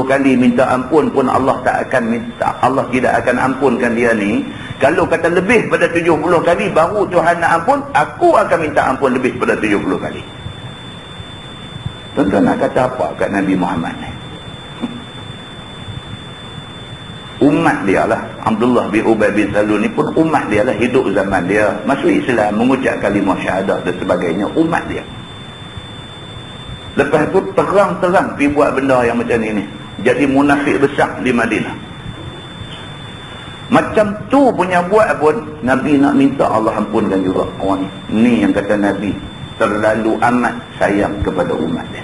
kali minta ampun pun Allah tak akan minta, Allah tidak akan ampunkan dia ni. Kalau kata lebih pada 70 kali baru Tuhan nak ampun, aku akan minta ampun lebih pada 70 kali. Tuan-tuan nak kata apa kat Nabi Muhammad ni? Umat dia lah, Abdullah bin Ubay bin Salul ni pun umat dia lah, hidup zaman dia, masuk Islam, mengucap kalimah syahadah dan sebagainya, umat dia. Lepas tu terang-terang pergi buat benda yang macam ni. Jadi munafik besar di Madinah. Macam tu punya buat pun Nabi nak minta Allah ampunkan juga orang ni. Ni yang kata Nabi terlalu amat sayang kepada umat dia.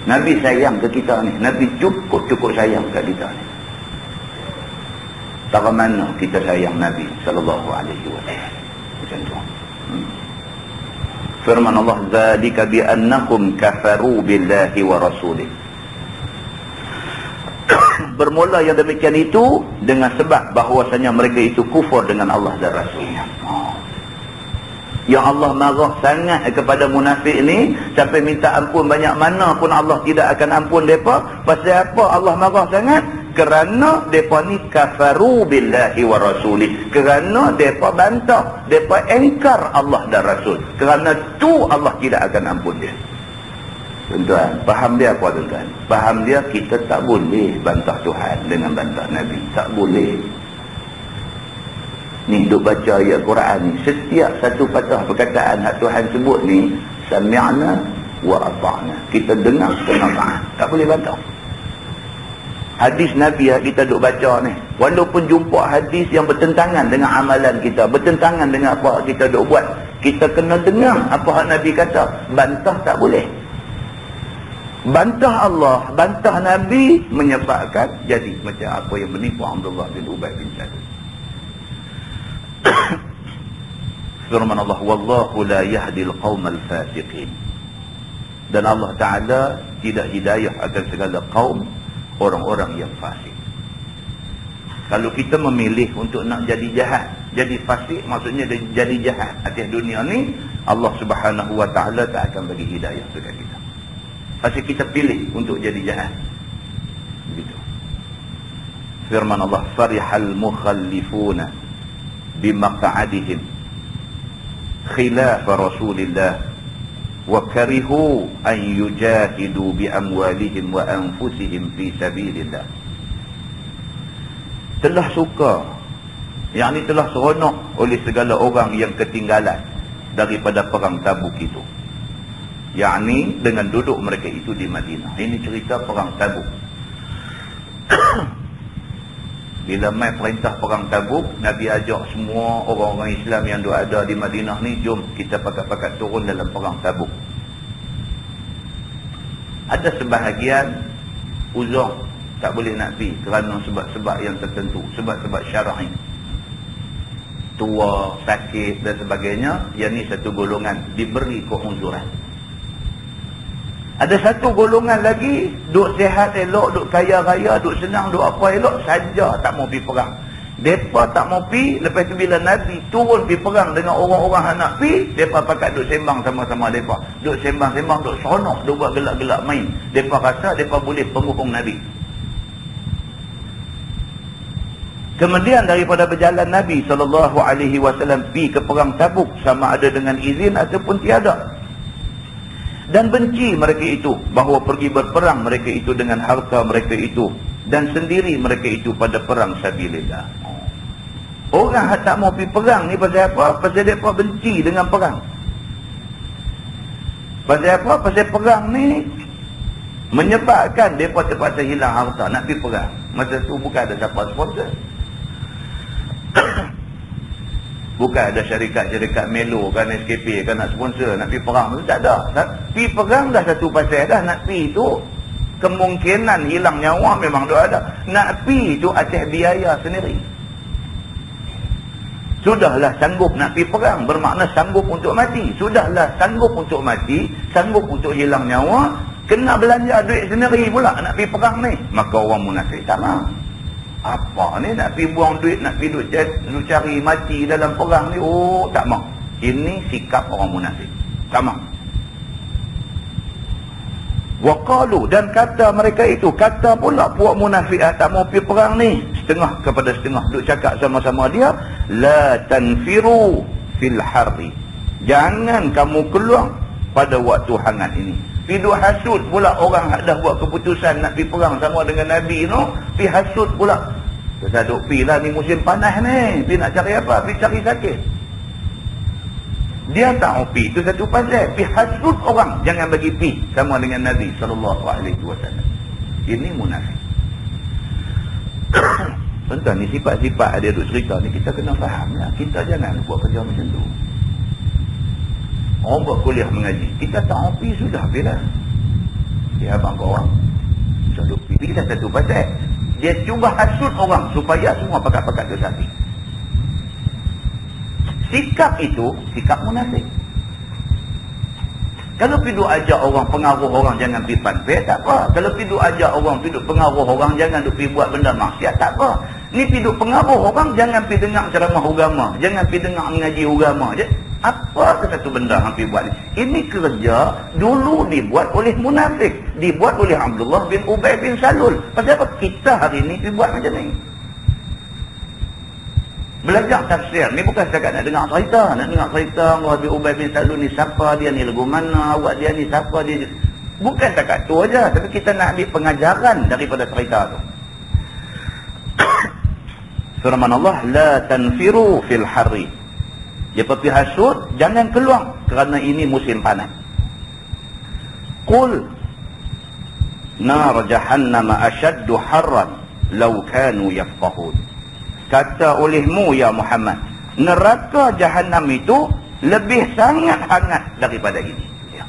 Nabi sayang ke kita ni, Nabi cukup sayang ke kita ni. Tak mana kita sayang Nabi sallallahu alaihi wasallam. Macam tu. Firman Allah, zalika bi annahum kafaru billahi wa rasulih. Bermula yang demikian itu dengan sebab bahawasanya mereka itu kufur dengan Allah dan Rasulnya. Yang Allah marah sangat kepada munafik ni sampai minta ampun banyak mana pun Allah tidak akan ampun mereka. Pasal apa Allah marah sangat? Kerana mereka ni kafaru billahi wa rasulih. Kerana mereka bantah, mereka engkar Allah dan Rasul. Kerana tu Allah tidak akan ampun dia. Tuan-tuan, faham dia apa tuan-tuan? Faham dia kita tak boleh bantah Tuhan dengan bantah Nabi. Tak boleh. Ni duk baca ayat Quran ni, setiap satu patah perkataan hak Tuhan sebut ni, sami'na wa ata'na. Kita dengar, kena taat. Tak boleh bantah. Hadis Nabi yang kita duk baca ni, walaupun jumpa hadis yang bertentangan dengan amalan kita, bertentangan dengan apa kita duk buat, kita kena dengar apa hak Nabi kata. Bantah tak boleh. Bantah Allah, bantah Nabi menyebabkan jadi macam apa yang menimpa Abdullah bin Ubay bin Salul. Firman Allah, wallahu la yahdil qaumal fasiqin. Dan Allah Ta'ala tidak hidayah akan segala kaum orang-orang yang fasik. Kalau kita memilih untuk nak jadi jahat, jadi fasik, maksudnya jadi jahat atas dunia ni, Allah Subhanahu wa Ta'ala tak akan bagi hidayah dekat kita. Pasal kita pilih untuk jadi jahat. Begitu. Firman Allah, farihal mukhallifuna bimaq'adihim khilaf Rasulillah wa karihu an yujahidu bi amwalihim wa anfusihim fi sabilillah. Telah suka, yang ini telah seronok oleh segala orang yang ketinggalan daripada perang Tabuk itu, yakni dengan duduk mereka itu di Madinah. Ini cerita perang Tabuk. Bila mai perintah perang Tabuk, Nabi ajak semua orang-orang Islam yang ada di Madinah ni, jom kita pakat-pakat turun dalam perang Tabuk. Ada sebahagian uzur tak boleh nak pergi kerana sebab-sebab yang tertentu, sebab-sebab syar'i, tua, sakit dan sebagainya. Yang ni satu golongan diberi keuzuran. Ada satu golongan lagi duk sihat elok, duk kaya raya, duk senang, duk apa elok saja tak mau pergi perang. Depa tak mau pergi. Lepas tu bila Nabi turun pergi perang dengan orang-orang yang nak pergi, depa pakat duk sembang sama-sama depa. Duk sembang-sembang, duk seronok, duk buat gelak-gelak main. Depa rasa depa boleh penghubung Nabi. Kemudian daripada berjalan Nabi SAW pergi ke perang Tabuk, sama ada dengan izin ataupun tiada. Dan benci mereka itu bahawa pergi berperang mereka itu dengan harta mereka itu, dan sendiri mereka itu pada perang sabilillah. Orang yang tak mau pergi perang ni pasal apa? Pasal mereka benci dengan perang. Pasal apa? Pasal perang ni menyebabkan mereka terpaksa hilang harta nak pergi perang. Masa tu bukan ada siapa sponsor. Bukan ada syarikat-syarikat Melo kan, SKP kan nak sponsor nak pergi perang tu, tak ada. Pergi perang dah satu pasal dah. Nak pergi tu kemungkinan hilang nyawa memang dah ada. Nak pergi tu atas biaya sendiri. Sudahlah sanggup nak pergi perang, bermakna sanggup untuk mati. Sudahlah sanggup untuk mati, sanggup untuk hilang nyawa, kena belanja duit sendiri pula nak pergi perang ni. Maka orang munafik tak mahu. Apa ni nak pergi buang duit, nak pergi duk cari mati dalam perang ni? Oh, tak mau. Ini sikap orang munafik. Tak mau. Waqalu, dan kata mereka itu, kata pula puak munafik tak mau pergi perang ni, setengah kepada setengah duk cakap sama-sama dia, la tanfiru fil harri, jangan kamu keluar pada waktu hangat ini. Pergi hasut pula orang yang dah buat keputusan nak pergi perang sama dengan Nabi tu, pergi hasut pula. Saya duk pergi lah ni musim panas ni, pergi nak cari apa? Pergi cari sakit. Dia tak mau pergi, itu satu pasal. Pergi hasut orang, jangan bagi pergi sama dengan Nabi SAW. Ini munafik. Tentang ni sifat-sifat dia duk cerita ni, kita kena faham lah. Kita jangan buat kerja macam tu. Orang buat kuliah mengaji, kita tak pergi sudah bila dia abang kau orang selalu pergi. Kita satu pasal dia cuba hasut orang supaya semua pakat-pakat ke hati. Sikap itu sikap munafik. Kalau pergi ajak orang, pengaruh orang jangan pergi panpek, tak apa. Kalau pergi ajak orang, pergi pengaruh orang jangan pergi buat benda maksiat, tak apa. Ni pergi pengaruh orang jangan pergi dengar ceramah agama, jangan pergi dengar mengaji agama je. Apa satu benda hampir buat ni? Ini kerja dulu dibuat oleh munafik, dibuat oleh Abdullah bin Ubay bin Salul. Pasal apa kita hari ni dibuat macam ni? Belajar tafsir ni bukan setakat nak dengar cerita, nak dengar cerita Abdullah bin Ubay bin Salul ni siapa dia, ni lagu mana, awak dia ni siapa dia. Bukan setakat tu aja, tapi kita nak ambil pengajaran daripada cerita tu. Firman Allah, la tanfiru fil harri. Dia pergi hasut, jangan keluar kerana ini musim panas. Qul nar jahannam ashaddu harran law kanu yafqahun. Kata olehmu ya Muhammad, neraka Jahannam itu lebih sangat hangat daripada ini. Ya.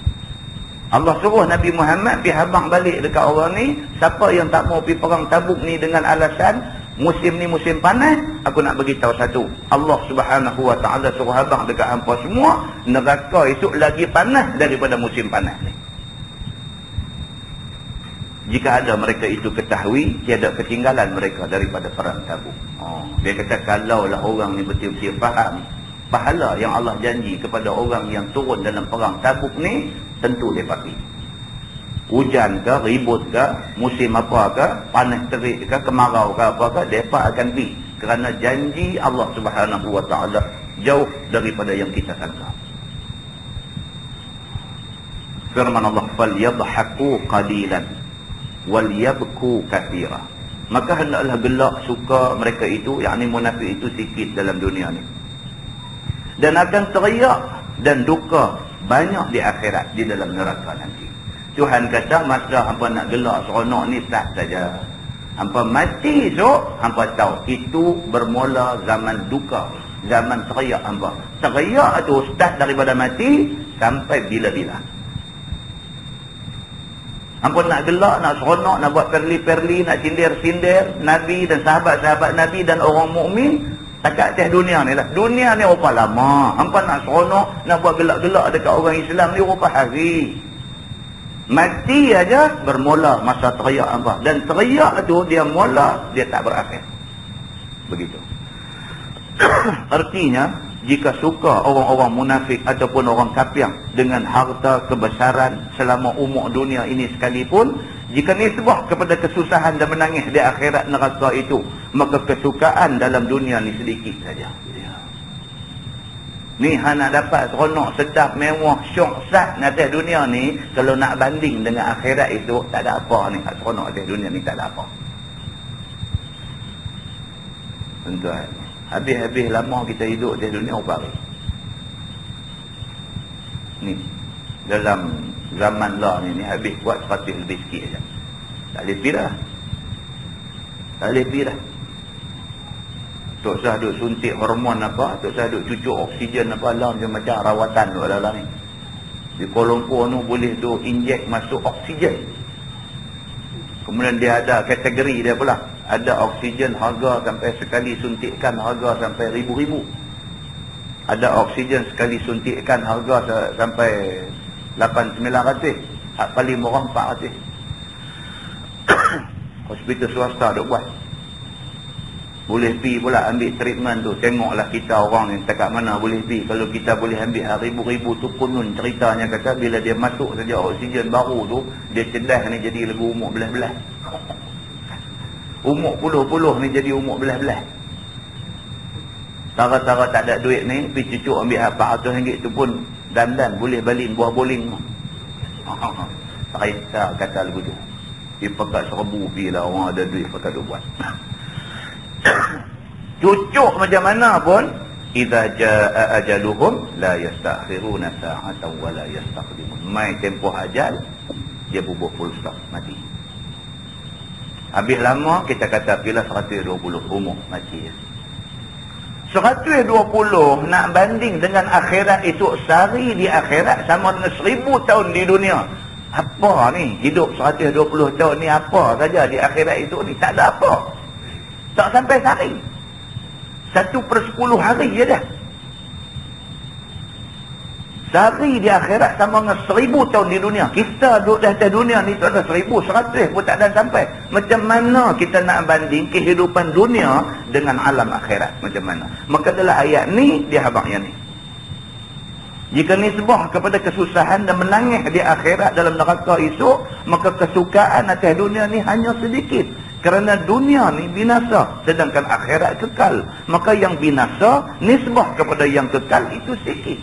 Allah suruh Nabi Muhammad pergi habang balik dekat orang ni, siapa yang tak mau pergi perang Tabuk ni dengan alasan musim ni musim panas, aku nak bagi tahu satu. Allah Subhanahu wa taala suruh abang dekat hangpa semua, neraka itu lagi panas daripada musim panas ni. Jika ada mereka itu ketahui, tiada ketinggalan mereka daripada perang Tabuk. Dia kata kalaulah orang ni betul-betul faham pahala yang Allah janji kepada orang yang turun dalam perang Tabuk ni, tentu dia pergi. Hujan ke, ribut ke, musim apa ke, panas terik ke, kemarau ke, apa ke, mereka akan pergi. Kerana janji Allah Subhanahu wa taala jauh daripada yang kita sangka. Firman Allah, "Falyadhaku qalilan wal yabku katsira." Maka hendaklah gelak suka mereka itu, yakni munafik itu, sikit dalam dunia ni. Dan akan teriak dan duka banyak di akhirat, di dalam neraka nanti. Tuhan kata, masa hampa nak gelak seronok ni tak saja. Hampa mati esok, hampa tahu itu bermula zaman duka, zaman teriak hampa. Teriak tu start daripada mati sampai bila-bila. Hampa nak gelak, nak seronok, nak buat perli-perli, nak sindir-sindir Nabi dan sahabat-sahabat Nabi dan orang mukmin takat atas dunia ni lah. Dunia ni rupa lama. Hampa nak seronok, nak buat gelak-gelak dekat orang Islam ni rupa hari. Mati aja bermula masa teriak hampa. Dan teriak tu dia mula, dia tak berakhir. Begitu. Artinya, jika suka orang-orang munafik ataupun orang kafir dengan harta kebesaran selama umur dunia ini sekalipun, jika nisbah kepada kesusahan dan menangis di akhirat neraka itu, maka kesukaan dalam dunia ni sedikit saja. Ni nak dapat seronok, sedap, mewah, syok, sat atas dunia ni, kalau nak banding dengan akhirat itu, tak ada apa ni. Seronok atas dunia ni tak ada apa. Tuan-tuan, habis-habis lama kita hidup di dunia berapa hari? Ni dalam zaman lah ni habis buat 100 lebih sikit saja. Tak boleh pergi dah. Tak boleh pergi dah. Tok Sah duk suntik hormon apa, Tok Sah duk cucuk oksigen apa lah, macam rawatan duk dalam ni. Di Kuala Lumpur tu boleh duk injek masuk oksigen. Kemudian dia ada kategori dia pula. Ada oksigen harga sampai sekali suntikkan harga sampai ribu-ribu. Ada oksigen sekali suntikkan harga sampai 8-900. Hak paling murah 400. Hospital swasta duk buat. Boleh pi pula ambil treatment tu. Tengoklah kita orang ni dekat mana boleh pi. Kalau kita boleh ambil ribu-ribu tu, kunun ceritanya kata bila dia masuk saja oksigen baru tu, dia cedah ni jadi lagu umur belah-belah. Umur puluh-puluh ni jadi umur belah-belah. Tara-tara tak ada duit ni, pergi cucuk ambil RM400 tu pun dandan boleh balik buah boling. Cerita kata lagu tu. Dia pakai 1000 pi lah orang ada duit pakai tu buat. Cucuk macam mana pun, idza jaa ajaluhum la yastakhiruna sa'atan wa la yastaqdimun. Mai tempoh ajal, dia bubuh full stop, mati. Habis lama kita kata bila 120 umur mati. 120 nak banding dengan akhirat esok sehari di akhirat sama dengan 1000 tahun di dunia. Apa ni? Hidup 120 tahun ni apa saja di akhirat itu ni? Tak ada apa. Tak sampai sehari. 1/10 hari je dah. Sehari di akhirat sama dengan 1000 tahun di dunia. Kita duduk di atas dunia ni tu ada 1100 pun tak ada sampai. Macam mana kita nak banding kehidupan dunia dengan alam akhirat? Macam mana? Maka dalam ayat ni dia habaknya ni. Jika nisbah kepada kesusahan dan menangis di akhirat dalam neraka esok, maka kesukaan atas dunia ni hanya sedikit. Kerana dunia ni binasa, sedangkan akhirat kekal. Maka yang binasa, nisbah kepada yang kekal itu sikit.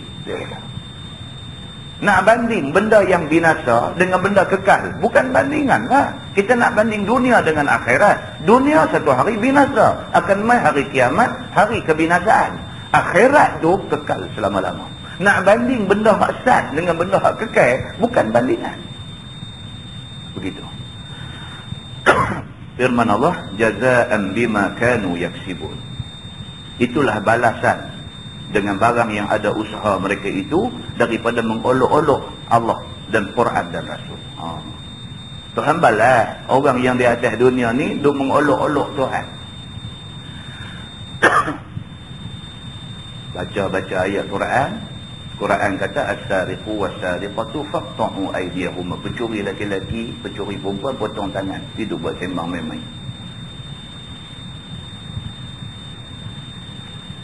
Nak banding benda yang binasa dengan benda kekal, bukan bandingan lah. Kita nak banding dunia dengan akhirat. Dunia satu hari binasa, akan mai hari kiamat, hari kebinasaan. Akhirat tu kekal selama-lama. Nak banding benda hak sat dengan benda hak kekal, bukan bandingan. Begitu. Firman Allah, jazaan bima kanu yaksibun. Itulah balasan dengan barang yang ada usaha mereka itu daripada mengolok-olok Allah dan Quran dan Rasul. Tuhan balas orang yang di atas dunia ni duk mengolok-olok Tuhan. Baca-baca ayat Quran. Quran kata as-sariqu was-sariqatu faqta'u aydiyahum. Pencuri laki-laki, pencuri perempuan potong tangan. Hidup buat sembang main-main.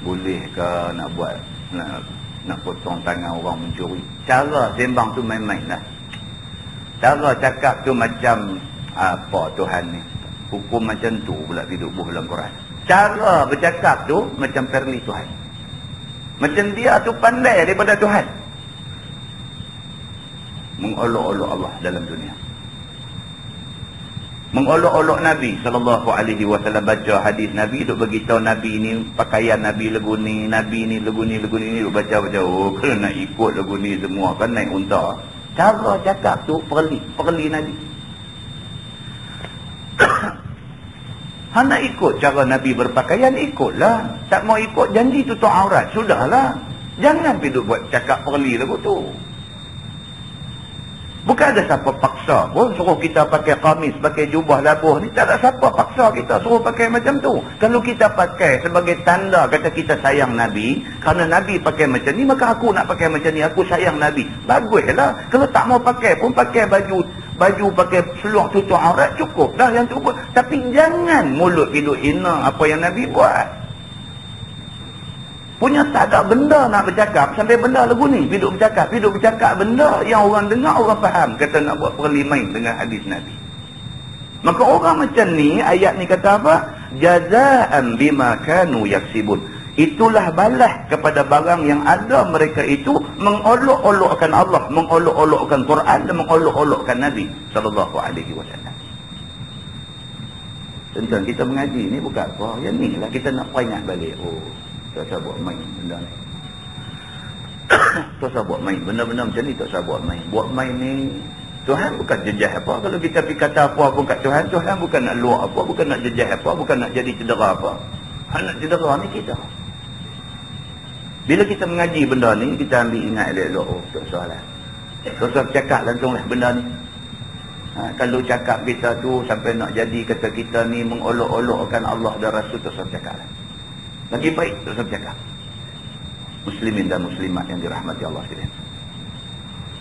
Bolehkah nak buat nak potong tangan orang mencuri? Cara sembang tu main-main lah. Cara cakap tu macam apa Tuhan ni? Hukum macam tu pula hidup dalam Quran. Cara bercakap tu macam perli Tuhan. Macam dia tu pandai daripada Tuhan. mengolok-olok Allah dalam dunia. Mengolok-olok Nabi SAW. Baca hadis Nabi, duk beritahu Nabi ni pakaian Nabi lagu ni, Nabi ni lagu ni, duk baca-baca. Oh, kalau nak ikut lagu ni semua kan naik unta. Cara cakap tu perli Nabi. Nak ikut cara Nabi berpakaian, ikutlah. Tak mau ikut janji tutup aurat, sudahlah. Jangan pergi buat cakap perli lagu tu. Bukan ada siapa paksa pun suruh kita pakai kamis, pakai jubah labuh ni. Tak ada siapa paksa kita suruh pakai macam tu. Kalau kita pakai sebagai tanda kata kita sayang Nabi, kerana Nabi pakai macam ni, maka aku nak pakai macam ni, aku sayang Nabi. Baguslah. Kalau tak mau pakai pun pakai baju pakai seluar tutup aurat, cukup dah yang tu pun. Tapi jangan mulut hidup hina apa yang Nabi buat. Punya tak ada benda nak bercakap sampai benda lagu ni. Hidup bercakap benda yang orang dengar, orang faham. Kata nak buat perlimain dengan hadis Nabi. Maka orang macam ni, ayat ni kata apa? Jazaan bima kanu yaksibun. Itulah balas kepada barang yang ada mereka itu mengolok-olokkan Allah, mengolok-olokkan Quran dan mengolok-olokkan Nabi SAW. Tentang kita mengaji ni bukan apa. Yang ni lah kita nak peringat balik. Oh, tak usah buat main benda ni. Tak usah buat main. Benda-benda macam ni tak usah buat main. Buat main ni, Tuhan bukan jejah apa. Kalau kita pergi kata apa pun kat Tuhan, Tuhan bukan nak luar apa, bukan nak jejah apa, bukan nak jadi cedera apa. Nak cedera ni kita. Bila kita mengaji benda ni, kita ambil ingat elok-elok. Oh, tak usah lah. Tak usah cakap langsung lah benda ni. Kalau cakap kita tu sampai nak jadi kata kita ni mengolok-olokkan Allah dan Rasul, tak usah cakap lah. Lagi baik tak usah cakap. Muslimin dan muslimat yang dirahmati Allah sekalian.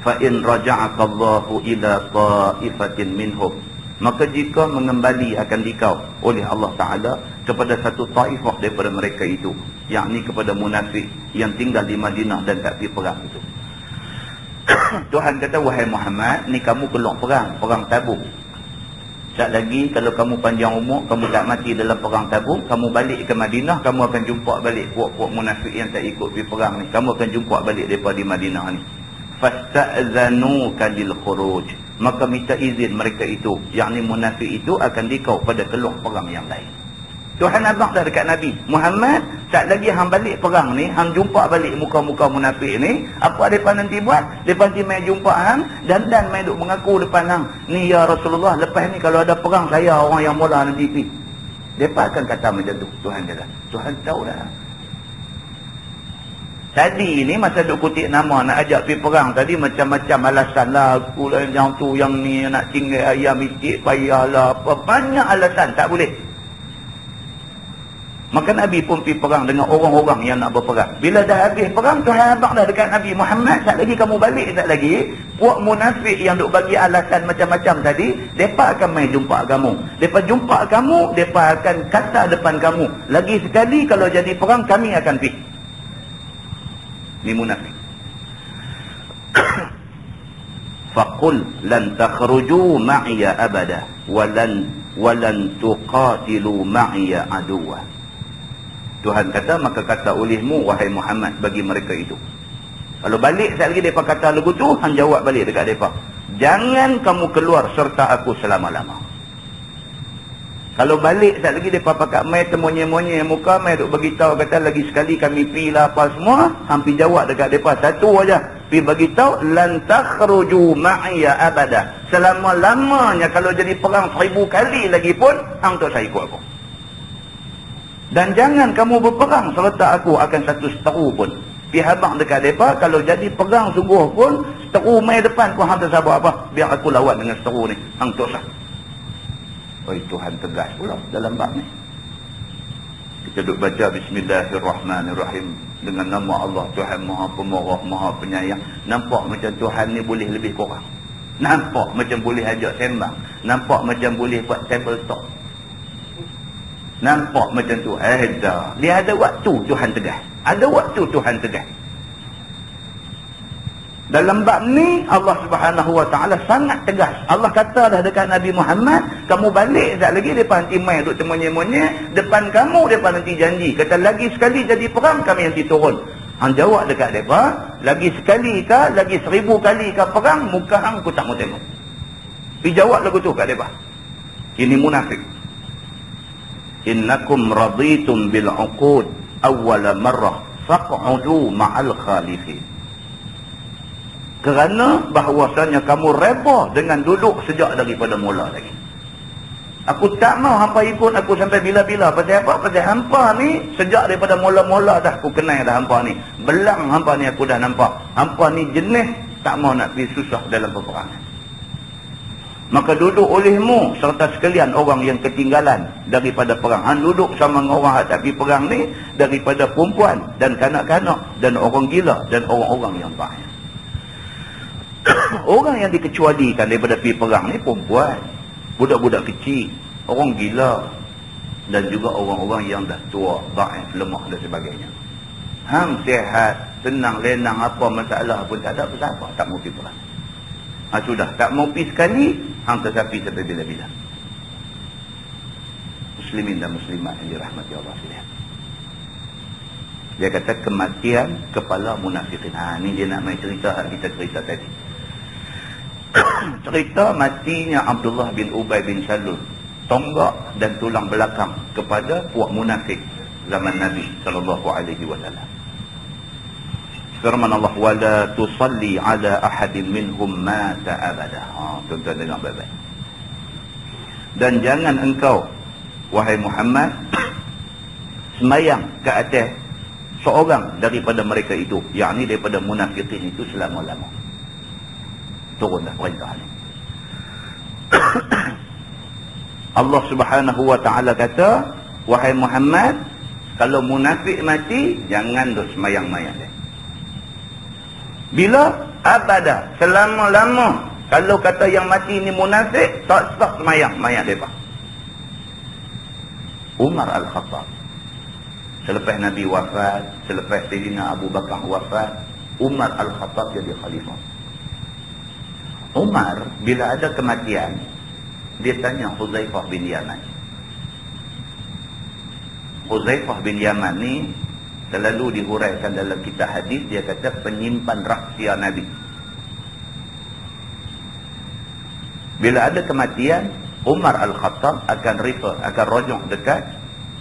Fa in raja'aka Allahu ila ta'ifatin minhum, maka jika mengembali akan dikau oleh Allah Ta'ala kepada satu taifah daripada mereka itu, yakni kepada munafik yang tinggal di Madinah dan tak pergi perang itu. Tuhan kata, wahai Muhammad, ni kamu keluar perang Tabuk. Sekejap lagi kalau kamu panjang umur, kamu tak mati dalam perang Tabuk, kamu balik ke Madinah, kamu akan jumpa balik puak-puak munafik yang tak ikut pergi perang ni. Kamu akan jumpa balik daripada di Madinah ni. Fasta'zanuka lil khuruj, maka minta izin mereka itu, yakni munafik itu akan dikau pada keluar perang yang lain. Tuhan abang dah dekat Nabi Muhammad, tak lagi hang balik perang ni, hang jumpa balik muka-muka munafik ni, apa mereka nanti buat? Mereka nanti main jumpa hang dan main duk mengaku depan hang, ni ya Rasulullah, lepas ni kalau ada perang saya orang yang mula nanti pergi. Mereka akan kata macam tu. Tuhan kata, Tuhan tahu dah. Tadi ni masa duk kutip nama nak ajak pergi perang tadi, macam-macam alasan lah. Aku lah yang tu, yang ni nak tinggal ayam itik payahlah, apa banyak alasan tak boleh. Maka Nabi pun pergi perang dengan orang-orang yang nak berperang. Bila dah habis perang, Tuhan abang dah dekat Nabi Muhammad, tak lagi kamu balik, tak lagi. Puak munafik yang duk bagi alasan macam-macam tadi, mereka akan main jumpa kamu. Mereka jumpa kamu, mereka akan kata depan kamu, lagi sekali kalau jadi perang kami akan pergi. Ni munafik. Faqul lan takhruju ma'iya abada walan tuqatilu ma'iya aduwa. Tuhan kata, maka kata olehmu wahai Muhammad bagi mereka itu. Kalau balik sekali lagi mereka kata lagu tu, hang jawab balik dekat mereka, jangan kamu keluar serta aku selama-lama. Kalau balik sekali lagi mereka pakat mai temonye-monye muka, mai duk beritahu kata lagi sekali kami pi lah apa semua, hampir jawab dekat mereka satu aja, pi beritahu lan takhruju ma'iya abada, selama-lamanya kalau jadi perang 1000 kali lagi pun hang tak saya ikut aku. Dan jangan kamu berperang serta aku akan satu seteru pun. Pihak abang dekat mereka, kalau jadi perang sungguh pun, seteru mai depan pun hang tak sabar apa, biar aku lawan dengan seteru ni, hang tak sah. Oi, Tuhan tegas pula dalam bab ni. Kita duk baca Bismillahirrahmanirrahim, dengan nama Allah Tuhan Maha Pemurah Maha Penyayang. Nampak macam Tuhan ni boleh lebih kurang, nampak macam boleh ajak sembang, nampak macam boleh buat table talk, nampak macam tu. Dia ada waktu Tuhan tegas, ada waktu Tuhan tegas. Dalam bab ni Allah Subhanahu Wa Taala sangat tegas. Allah kata dah dekat Nabi Muhammad, kamu balik sekejap lagi depan nanti main duk temonye-monye depan kamu, depan nanti janji kata lagi sekali jadi perang kami nanti turun. Hang jawab dekat mereka, lagi sekali ke, lagi 1000 kali ke perang, muka hang aku tak mau tengok. Pergi jawab lagu tu kat mereka. Ini munafik. Innakum raditum bil uqud awwala marrah faq'udu ma'al khalifin. Kerana bahawasanya kamu reba dengan duduk sejak daripada mula lagi. Aku tak mau hampa ikut aku sampai bila-bila. Pasal apa? Pasal hampa ni sejak daripada mula-mula dah aku kenal dah hampa ni. Belang hampa ni aku dah nampak. Hampa ni jenis tak mau nak pergi susah dalam peperangan. Maka duduk olehmu serta sekalian orang yang ketinggalan daripada perang. Han duduk sama dengan orang hadapi perang ni daripada perempuan dan kanak-kanak dan orang gila dan orang-orang yang baik. Orang yang dikecualikan daripada pergi perang ni perempuan, budak-budak kecil, orang gila dan juga orang-orang yang dah tua, baik, lemah dan sebagainya. Hang sihat, senang, lenang, apa masalah pun tak ada, apa tak mau pergi perang. Sudah, tak mau pergi sekali, hang tersapi sampai bila-bila. Muslimin dan muslimat yang dirahmati Allah sekalian. Dia kata kematian kepala munafikin. Ni dia nak main cerita kita cerita tadi. Cerita matinya Abdullah bin Ubay bin Salul, tonggak dan tulang belakang kepada puak munafik zaman Nabi SAW. Firman Allah, wala tusalli ala ahadin minhum mata abada. Tuan-tuan dengar baik-baik. Dan jangan engkau, wahai Muhammad, semayang ke atas seorang daripada mereka itu, yakni daripada munafikin itu selama-lama. Turun dah perintah ni. Allah Subhanahu wa ta'ala kata, wahai Muhammad, kalau munafik mati, jangan duk semayang-mayang dia. Bila? Abada, selama-lama. Kalau kata yang mati ni munafik, tak stop semayang-mayang dia. Umar Al-Khattab, selepas Nabi wafat, selepas Sayyidina Abu Bakar wafat, Umar Al-Khattab jadi khalifah. Umar bila ada kematian, dia tanya Huzaifah bin Yaman. Huzaifah bin Yaman ni selalu dihuraikan dalam kitab hadis, dia kata penyimpan rahsia Nabi. Bila ada kematian, Umar Al-Khattab akan refer, akan rujuk dekat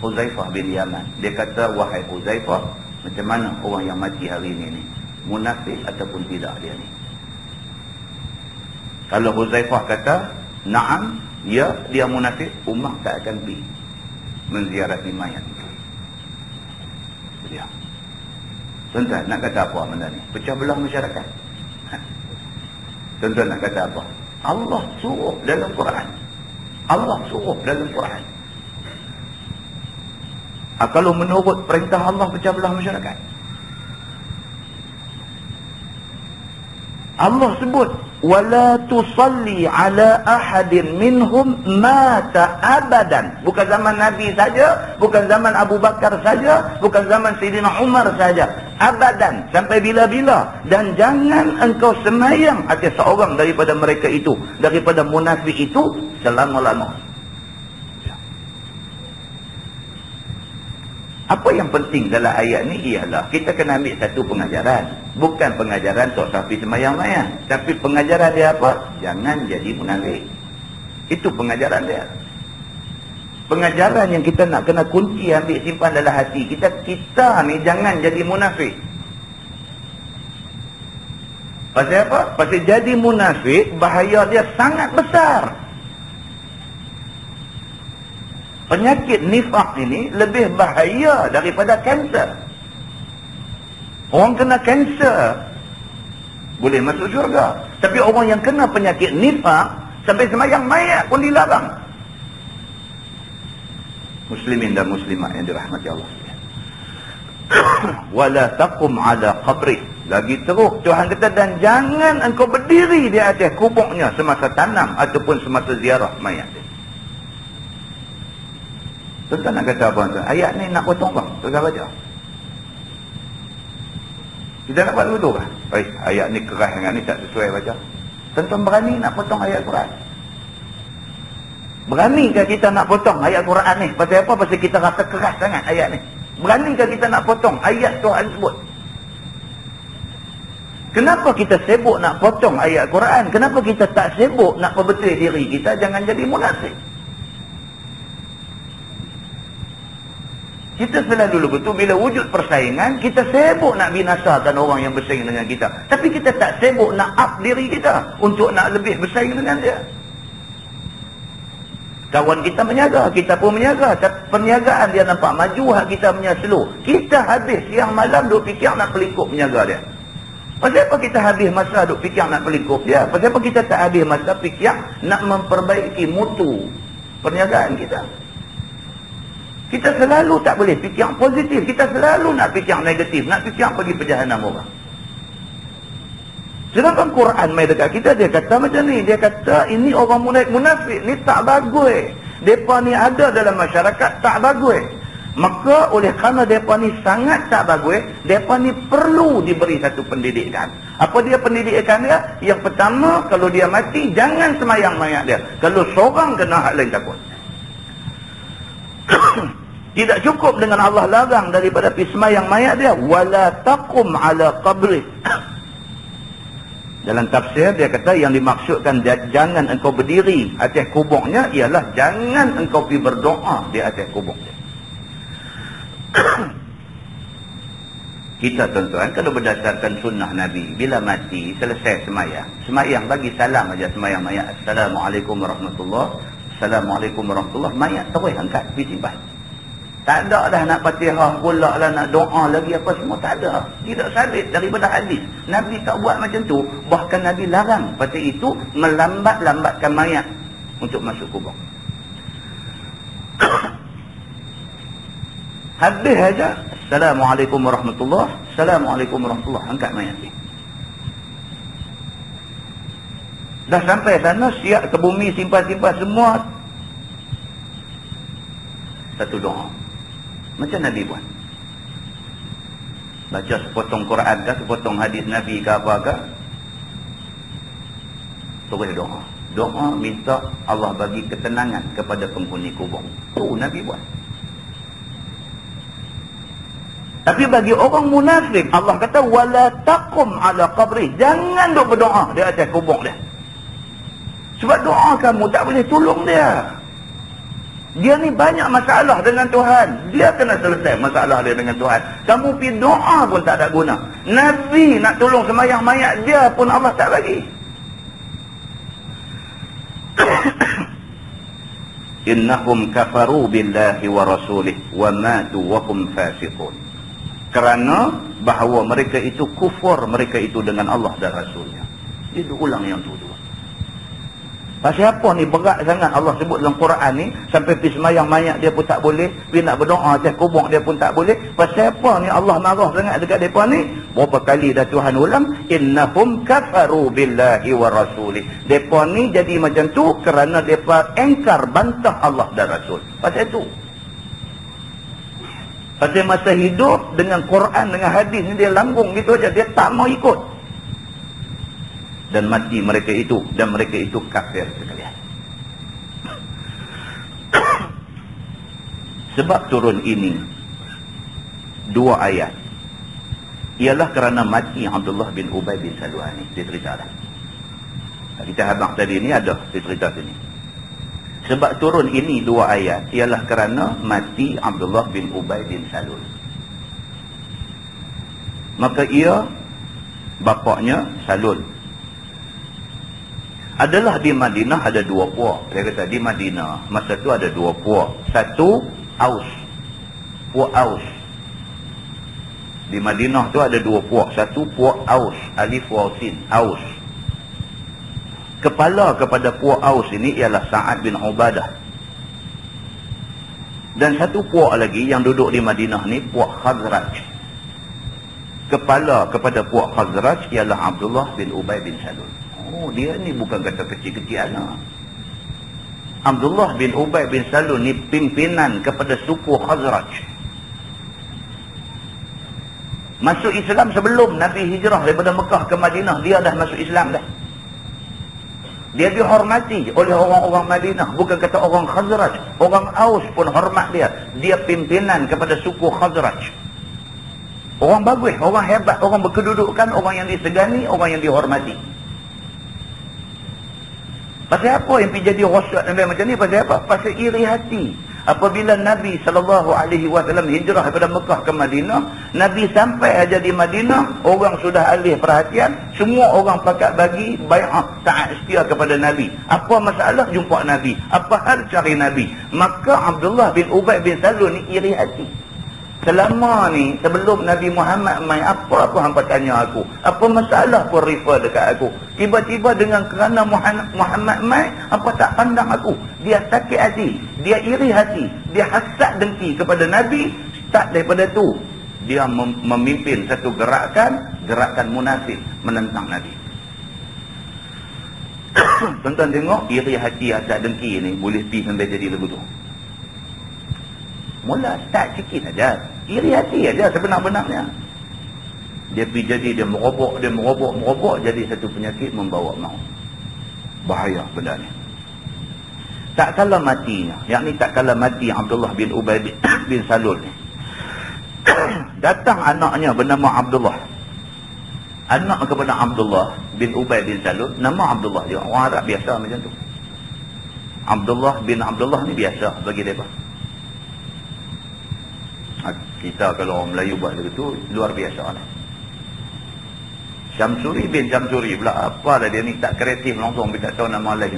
Huzaifah bin Yaman. Dia kata, wahai Huzaifah, macam mana orang yang mati hari ini ni? Munafik ataupun tidak dia ni? Kalau Huzaifah kata, na'am, ya, dia munafik, Umar tak akan pergi menziarahi mayat itu. Dia. Tuan-tuan, nak kata apa benda ni? Pecah belah masyarakat. Tuan-tuan nak kata apa? Allah suruh dalam Quran. Allah suruh dalam Quran. Kalau menurut perintah Allah pecah belah masyarakat. Allah sebut, wala tusalli ala ahadin minhum mata abadan. Bukan zaman Nabi saja, bukan zaman Abu Bakar saja, bukan zaman Sayyidina Umar saja. Abadan, sampai bila-bila. Dan jangan engkau semayang atas seorang daripada mereka itu, daripada munafik itu, selama-lama. Apa yang penting dalam ayat ni ialah kita kena ambil satu pengajaran. Bukan pengajaran tok sapi semayang-mayang, tapi pengajaran dia apa? Jangan jadi munafik. Itu pengajaran dia. Pengajaran yang kita nak kena kunci, ambil simpan dalam hati kita. Kita ni jangan jadi munafik. Pasal apa? Pasal jadi munafik, bahaya dia sangat besar. Penyakit nifak ini lebih bahaya daripada kanser. Orang kena kanser boleh masuk syurga, tapi orang yang kena penyakit nifak sampai semayang mayat pun dilarang. Muslimin dan muslimat yang dirahmati Allah. Wala taqum ala qabri. Lagi teruk Tuhan kata, dan jangan engkau berdiri di atas kuburnya semasa tanam ataupun semasa ziarah mayat. Tuan-tuan nak kata apa tuan? Ayat ni nak potong bang? Tuan-tuan baca. Kita nak buat dulu kan? Baik, ayat ni keras sangat ni, tak sesuai baca. Tuan-tuan berani nak potong ayat Quran? Beranikah kita nak potong ayat Quran ni? Pasal apa? Pasal kita rasa keras sangat ayat ni. Beranikah kita nak potong ayat Tuhan sebut? Kenapa kita sibuk nak potong ayat Quran? Kenapa kita tak sibuk nak perbetul diri kita jangan jadi munafik? Kita selalu betul bila wujud persaingan, kita sibuk nak binasakan orang yang bersaing dengan kita. Tapi kita tak sibuk nak up diri kita untuk nak lebih bersaing dengan dia. Kawan kita menyaga, kita pun menyaga. Perniagaan dia nampak maju, hak kita punya slow. Kita habis siang malam duk fikir nak pelikup menyaga dia. Pasal apa kita habis masa duk fikir nak pelikup dia? Pasal apa kita tak habis masa fikir nak memperbaiki mutu perniagaan kita? Kita selalu tak boleh fikir positif. Kita selalu nak fikir negatif. Nak fikir pergi perjalanan orang. Sedangkan Quran mai dekat kita, dia kata macam ni. Dia kata ini orang munafik ni tak bagus. Mereka ni ada dalam masyarakat tak bagus. Maka oleh kerana mereka ni sangat tak bagus, mereka ni perlu diberi satu pendidikan. Apa dia pendidikan dia? Yang pertama, kalau dia mati, jangan semayang mayat dia. Kalau seorang kena, hak lain takut. Tidak cukup dengan Allah larang daripada pismayang mayat dia, wala taqum ala qabri. Dalam tafsir dia kata yang dimaksudkan jangan engkau berdiri atas kuburnya ialah jangan engkau pergi berdoa di atas kuburnya. Kita tuan-tuan kalau berdasarkan sunnah Nabi, bila mati selesai semayang bagi salam aja semayang mayat, Assalamualaikum warahmatullahi, Assalamualaikum warahmatullahi, mayat terus angkat pergi simpan. Tak ada dah nak Fatihah pula lah, nak doa lagi apa semua, tak ada. Tidak sabit daripada hadis. Nabi tak buat macam tu. Bahkan Nabi larang pada itu melambat-lambatkan mayat untuk masuk kubur. Habis aja Assalamualaikum warahmatullahi, Assalamualaikum warahmatullahi, angkat mayat ni. Dah sampai sana, siap ke bumi, simpan-simpan semua. Satu doa macam Nabi buat. Baca sepotong Quran ke, sepotong hadis Nabi ke apa ke, terus doa. Doa minta Allah bagi ketenangan kepada penghuni kubur. Tu Nabi buat. Tapi bagi orang munafik, Allah kata wala taqum ala qabri, jangan duk berdoa di atas kubur dia. Sebab doa kamu tak boleh tolong dia. Dia ni banyak masalah dengan Tuhan. Dia kena selesai masalah dia dengan Tuhan. Kamu pergi doa pun tak ada guna. Nabi nak tolong semayang mayat dia pun Allah tak bagi. Innahum kafaru billahi wa rasulih wa matu wa hum fasiqun. Kerana bahawa mereka itu kufur, mereka itu dengan Allah dan Rasulnya. Dia ulang yang tu. Pasal apa ni berat sangat Allah sebut dalam Quran ni, sampai pergi semayang mayat dia pun tak boleh, pergi nak berdoa atas kubur dia pun tak boleh. Pasal apa ni Allah marah sangat dekat mereka ni? Berapa kali dah Tuhan ulang, innahum kafaru billahi wa rasulih. Mereka ni jadi macam tu kerana mereka engkar bantah Allah dan Rasul. Pasal itu. Pasal masa hidup dengan Quran, dengan hadis ni dia langgung gitu aja, dia tak mau ikut. Dan mati mereka itu, dan mereka itu kafir sekalian. Sebab turun ini dua ayat ialah kerana mati Abdullah bin Ubay bin Salul ni. Dia cerita dah. Kita habang tadi ni ada dia cerita sini. Sebab turun ini dua ayat ialah kerana mati Abdullah bin Ubay bin Salul. Maka ia, bapaknya Salul, adalah di Madinah ada dua puak. Dia kata di Madinah masa tu ada dua puak. Satu Aus, puak Aus. Di Madinah tu ada dua puak. Satu puak Aus, alif waw sin, Aus. Kepala kepada puak Aus ini ialah Sa'ad bin Ubadah. Dan satu puak lagi yang duduk di Madinah ni puak Khazraj. Kepala kepada puak Khazraj ialah Abdullah bin Ubay bin Salul. Oh, dia ni bukan kata kecil-kecil anak. Abdullah bin Ubay bin Salul ni pimpinan kepada suku Khazraj. Masuk Islam sebelum Nabi hijrah daripada Mekah ke Madinah, dia dah masuk Islam dah. Dia dihormati oleh orang-orang Madinah. Bukan kata orang Khazraj, orang Aus pun hormat dia. Dia pimpinan kepada suku Khazraj. Orang bagus, orang hebat, orang berkedudukan, orang yang disegani, orang yang dihormati. Pasal apa yang pergi jadi rosyad macam ni? Pasal apa? Pasal iri hati. Apabila Nabi SAW hijrah daripada Mekah ke Madinah, Nabi sampai aja di Madinah, orang sudah alih perhatian, semua orang pakat bagi bai'ah taat setia kepada Nabi. Apa masalah jumpa Nabi? Apa hal cari Nabi? Maka Abdullah bin Ubay bin Salul ni iri hati. Selama ni, sebelum Nabi Muhammad mai, apa hampa tanya aku? Apa masalah pun refer dekat aku? Tiba-tiba dengan kerana Muhammad mai, apa tak pandang aku? Dia sakit hati, dia iri hati, dia hasad dengki kepada Nabi. Start daripada tu, dia memimpin satu gerakan munafik menentang Nabi. Tuan-tuan tengok, iri hati, hasad dengki ni boleh pergi sampai jadi lagu tu. Mula start sikit saja. Iri hati aja sebenar-benarnya. Dia pergi jadi, dia merobok, jadi satu penyakit membawa maut. Bahaya benda ni. Tak kala matinya, yakni tak kala mati Abdullah bin Ubay bin Salul ni. Datang anaknya bernama Abdullah. Anak kepada Abdullah bin Ubay bin Salul, nama Abdullah juga. Orang Arab biasa macam tu. Abdullah bin Abdullah ni biasa bagi mereka. Kita kalau orang Melayu buat begitu, luar biasa lah. Syamsuri bin Syamsuri pula, apalah dia ni tak kreatif langsung, dia tak tahu nama lain.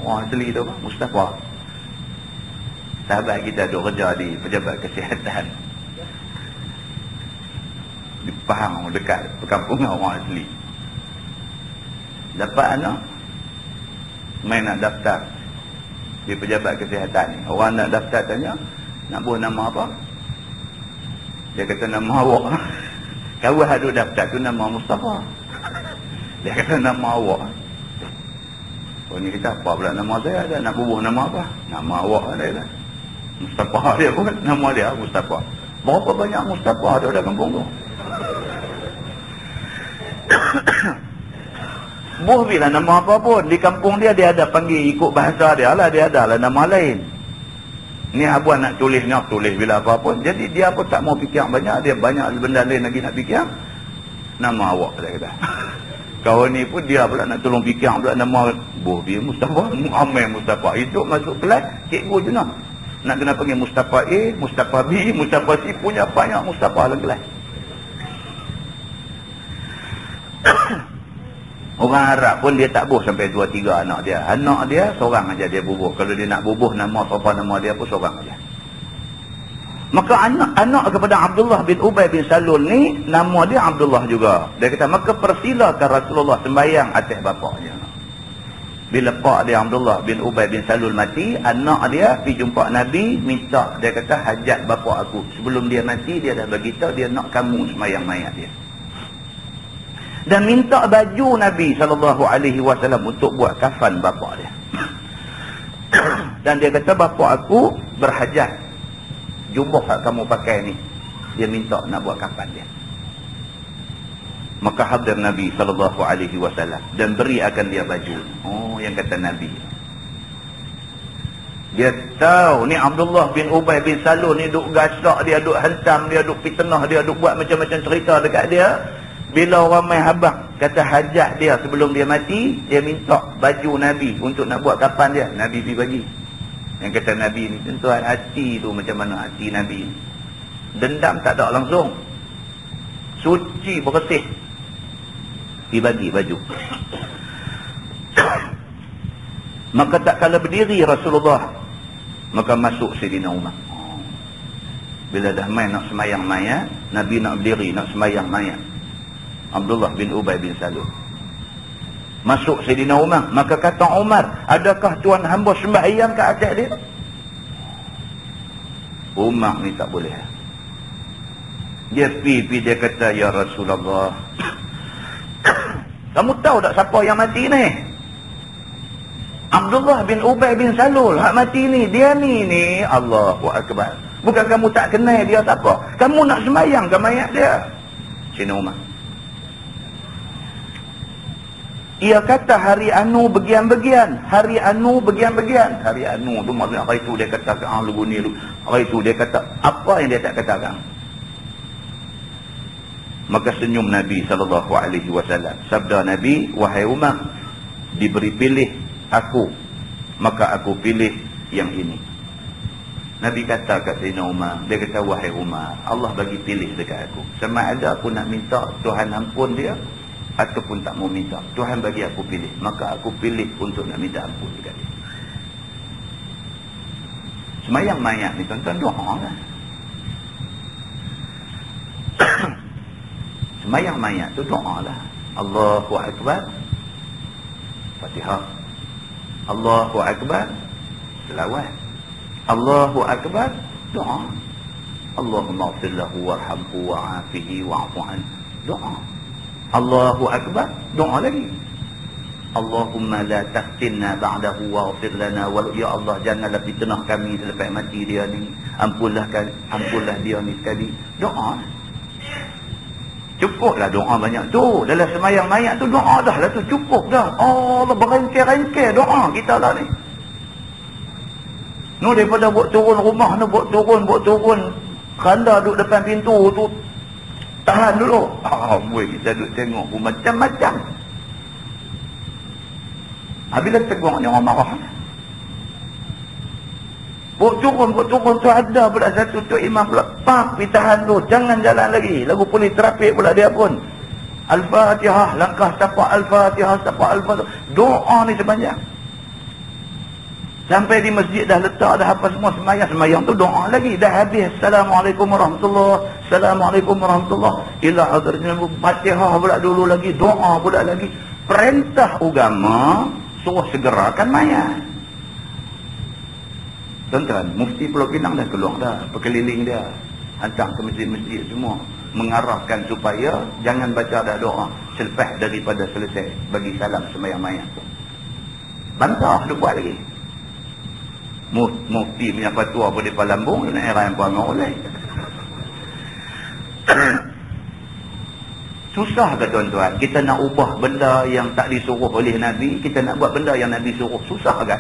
Orang asli tu apa? Mustafa. Sahabat kita duk kerja di pejabat kesihatan. Di Pahang, dekat perkampungan orang asli. Dapat anak, main nak daftar di pejabat kesihatan ni. Orang nak daftar tanya, nak buat nama apa? Dia kata nama awak. Kawan ada daftar tu nama Mustafa. Dia kata nama awak. Oh ni kita apa pula nama saya ada, nak bubuh nama apa? Nama awak ada lah. Mustafa dia pun, nama dia Mustafa. Berapa banyak Mustafa ada dalam kampung tu? Buh bila nama apa pun di kampung dia ada panggil ikut bahasa dia lah, dia ada lah nama lain. Ni abuan nak tulis bila apa pun. Jadi dia pun tak mau fikir banyak, dia banyak benda lain lagi nak fikir. Nama awak dia kata. Kawan ni pun dia pula nak tolong fikir pula nama Buh dia Mustafa, Muhammad Mustafa. Hidup masuk kelas, cikgu je nak kena panggil Mustafa A, Mustafa B, Mustafa C, punya banyak Mustafa dalam kelas. Orang Arab pun dia tak bubuh sampai 2-3 anak dia. Anak dia seorang aja dia bubuh. Kalau dia nak bubuh nama apa nama dia pun seorang aja. Maka anak kepada Abdullah bin Ubay bin Salul ni nama dia Abdullah juga. Dia kata maka persilakan Rasulullah sembahyang atas bapaknya. Bila pak dia Abdullah bin Ubay bin Salul mati, anak dia pergi jumpa Nabi, minta, dia kata hajat bapak aku. Sebelum dia mati dia dah beritahu dia nak kamu sembahyang mayat dia. Dan minta baju Nabi SAW untuk buat kafan bapa dia. Dan dia kata bapa aku berhajat, jubah kamu pakai ni. Dia minta nak buat kafan dia. Maka hadir Nabi SAW dan beri akan dia baju. Oh, yang kata Nabi. Dia tahu ni Abdullah bin Ubay bin Salul ni duk gasak dia, duk hantam dia, duk fitnah dia, duk buat macam-macam cerita dekat dia. Bila orang main habang kata hajat dia sebelum dia mati, dia minta baju Nabi untuk nak buat kapan dia. Nabi pergi bagi. Yang kata Nabi ni, tuan hati tu macam mana hati Nabi. Dendam tak ada langsung. Suci, bersih. Pergi bagi baju. Maka tak kala berdiri Rasulullah, maka masuk Sayyidina Umar. Bila dah main nak semayang mayat, Nabi nak berdiri nak semayang mayat Abdullah bin Ubay bin Salul. Masuk Sayyidina Umar. Maka kata Umar, adakah tuan hamba sembahyang ke atas dia? Umar ni tak boleh. Dia pergi dia kata, ya Rasulullah, kamu tahu tak siapa yang mati ni? Abdullah bin Ubay bin Salul hak mati ni. Dia ni Allahu Akbar. Bukan kamu tak kenal dia siapa. Kamu nak sembahyang ke mayat dia? Sayyidina Umar. Ia kata hari anu bagian-bagian. Hari anu bagian-bagian. Hari anu tu maksudnya hari tu dia kata lagu ni. Hari tu dia kata apa yang dia tak katakan. Maka senyum Nabi SAW. Sabda Nabi, wahai Umar, diberi pilih aku, maka aku pilih yang ini. Nabi kata kat Sayyidina Umar, dia kata, wahai Umar, Allah bagi pilih dekat aku. Sama ada aku nak minta Tuhan ampun dia, ataupun tak mau minta. Tuhan bagi aku pilih, maka aku pilih untuk nak minta ampun dekat dia. Semayang mayat ni tuan-tuan, doa lah. Semayang mayat tu doa lah. Allahu Akbar, Fatihah. Allahu Akbar, selawat. Allahu Akbar, doa. Allahumma ighfir lahu warhamhu wa'afihi wa'fu anhu, doa. Allahu Akbar, doa lagi. Allahumma la taftinna ba'dahu waghfir lana wa ya Allah, janganlah fitnah kami selepas mati dia ni. Ampunlah dia ni sekali. Doa. Cukuplah doa banyak tu. Dalam semayang mayat tu doa dah lah tu, cukup dah. Allah berengkir-engkir doa kita lah ni. No, daripada buat turun rumah ni, buat turun keranda duduk depan pintu tu, tahan dulu. Kita duduk tengok pun macam-macam. Bila tegur ni orang marah. Buat turun tu ada pula satu tu imam pula, pak, tahan tu, jangan jalan lagi. Lagu polis trafik pula dia pun. Al-Fatihah, langkah tapak Al-Fatihah, doa ni sepanjang. Sampai di masjid dah letak dah apa semua, semayang tu doa lagi. Dah habis, Assalamualaikum warahmatullahi, Assalamualaikum warahmatullahi, ila hadratin Fatihah pula dulu lagi, doa pula lagi. Perintah agama suruh segerakan mayat. Tuan-tuan, Mufti Pulau Pinang dah keluar dah, berkeliling dia, hantar ke masjid-masjid semua, mengarahkan supaya jangan baca dah doa selepas daripada selesai bagi salam semayang mayat tu. Bantah dia buat lagi. Mufti punya fatwa apa di Palambung, nak era yang puan oleh. Susah ke tuan-tuan? Kita nak ubah benda yang tak disuruh oleh Nabi, kita nak buat benda yang Nabi suruh. Susah kan?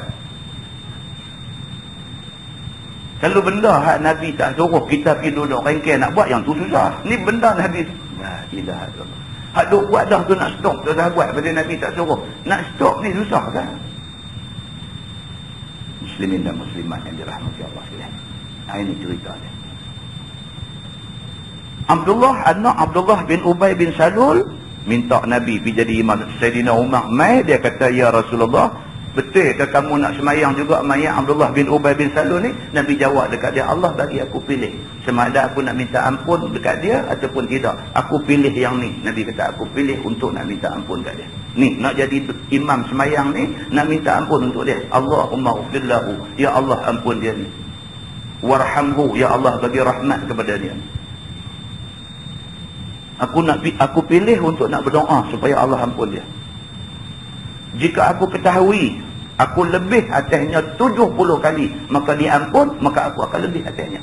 Kalau benda hak Nabi tak suruh, kita pergi duduk rengkeh nak buat, yang tu susah. Ni benda Nabi. La ilaha illallah. Hak duk buat dah tu nak stop, tu dah buat pada Nabi tak suruh. Nak stop ni susah kan? Muslimin dan muslimat yang dirahmati Allah sekalian. Ini cerita dia. Anak Abdullah bin Ubay bin Salul minta Nabi pergi jadi imam. Sayyidina Umar mai, dia kata, ya Rasulullah, betul ke kamu nak semayang juga mayat Abdullah bin Ubay bin Salul ni? Nabi jawab dekat dia, Allah bagi aku pilih. Sama ada aku nak minta ampun dekat dia ataupun tidak. Aku pilih yang ni. Nabi kata, aku pilih untuk nak minta ampun dekat dia. Ni, nak jadi imam semayang ni, nak minta ampun untuk dia. Allahumma ighfir lahu, ya Allah ampun dia ni. Warhamhu, ya Allah bagi rahmat kepada dia. Aku pilih untuk nak berdoa supaya Allah ampun dia. Jika aku ketahui aku lebih atasnya 70 kali, maka diampun, maka aku akan lebih atasnya.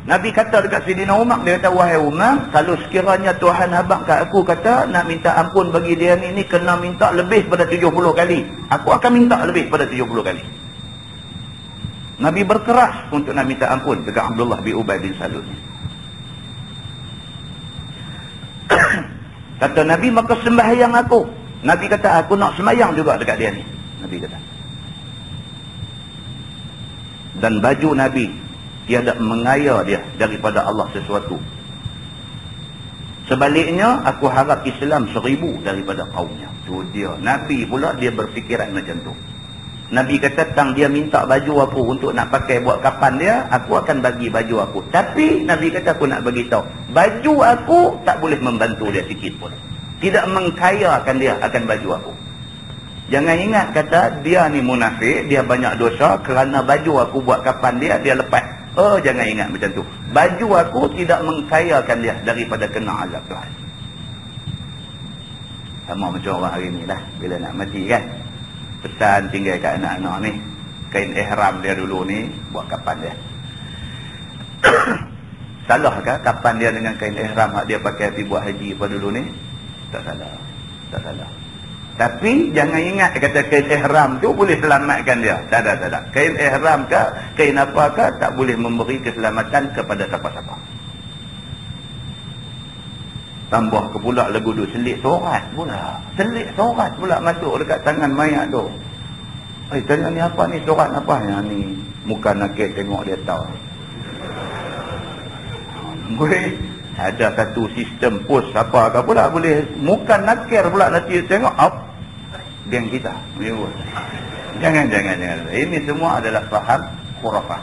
Nabi kata dekat Sayyidina Umar, dia kata, wahai Umar, kalau sekiranya Tuhan habaq kat aku kata nak minta ampun bagi dia ni kena minta lebih pada 70 kali, aku akan minta lebih pada 70 kali. Nabi berkeras untuk nak minta ampun dekat Abdullah bin Ubay bin Salul. Kata Nabi, maka sembahyang aku. Nabi kata, aku nak sembahyang juga dekat dia ni. Nabi kata. Dan baju Nabi tiada mengaya dia daripada Allah sesuatu. Sebaliknya, aku harap Islam 1000 daripada kaumnya. Tu dia. Nabi pula dia berfikiran macam tu. Nabi kata, tang dia minta baju aku untuk nak pakai buat kapan dia, aku akan bagi baju aku. Tapi Nabi kata, aku nak bagi tahu, baju aku tak boleh membantu dia sikit pun. Tidak mengkayakan dia akan baju aku. Jangan ingat kata dia ni munafik, dia banyak dosa kerana baju aku buat kapan dia, dia lepas. Oh, jangan ingat macam tu. Baju aku tidak mengkayakan dia daripada kena azab Tuhan. Sama macam orang hari ni lah, bila nak mati kan, pesan tinggal kat anak-anak ni, kain ihram dia dulu ni buat kapan dia. Salah ke kapan dia dengan kain ihram hak dia pakai pergi buat haji pada dulu ni? Tak salah. Tak salah. Tapi jangan ingat kata kain ihram tu boleh selamatkan dia. Tak ada. Kain ihram ke, kain apakah tak boleh memberi keselamatan kepada siapa-siapa. Tambah ke pula lagu tu, selit sorat pula. Selit sorat pula masuk dekat tangan mayat tu. Tanya ni apa ni, sorat apa yang ni? Muka nakik tengok dia tahu. Boleh ada satu sistem pos apa ke pula boleh muka nakir pula nanti tengok up geng kita. Jangan. Ini semua adalah faham khurafat.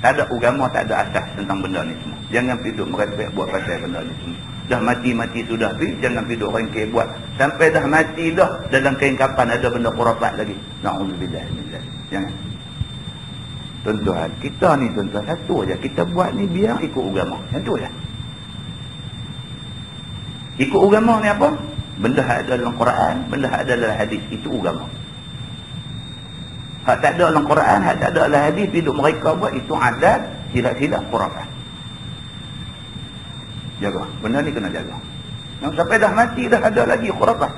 Tak ada agama, tak ada asas tentang benda ni semua. Jangan hidup merepek buat pasal benda ni semua. Dah mati sudah pi, jangan hidup orang kaya buat. Sampai dah mati dah, dalam kain kapan ada benda khurafat lagi. Na'udzubillah. Jangan. Tuan-tuan, kita ni tuan-tuan, satu aja kita buat ni biar ikut agama. Yang tu aja. Ikut agama ni apa? Benda ada dalam Quran, benda ada dalam hadis, itu agama. Hak tak ada dalam Quran, hak tak ada dalam hadis, hidup mereka buat itu adat, silap-silap khurafat. Jaga, benda ni kena jaga. Yang sampai dah mati dah ada lagi khurafat.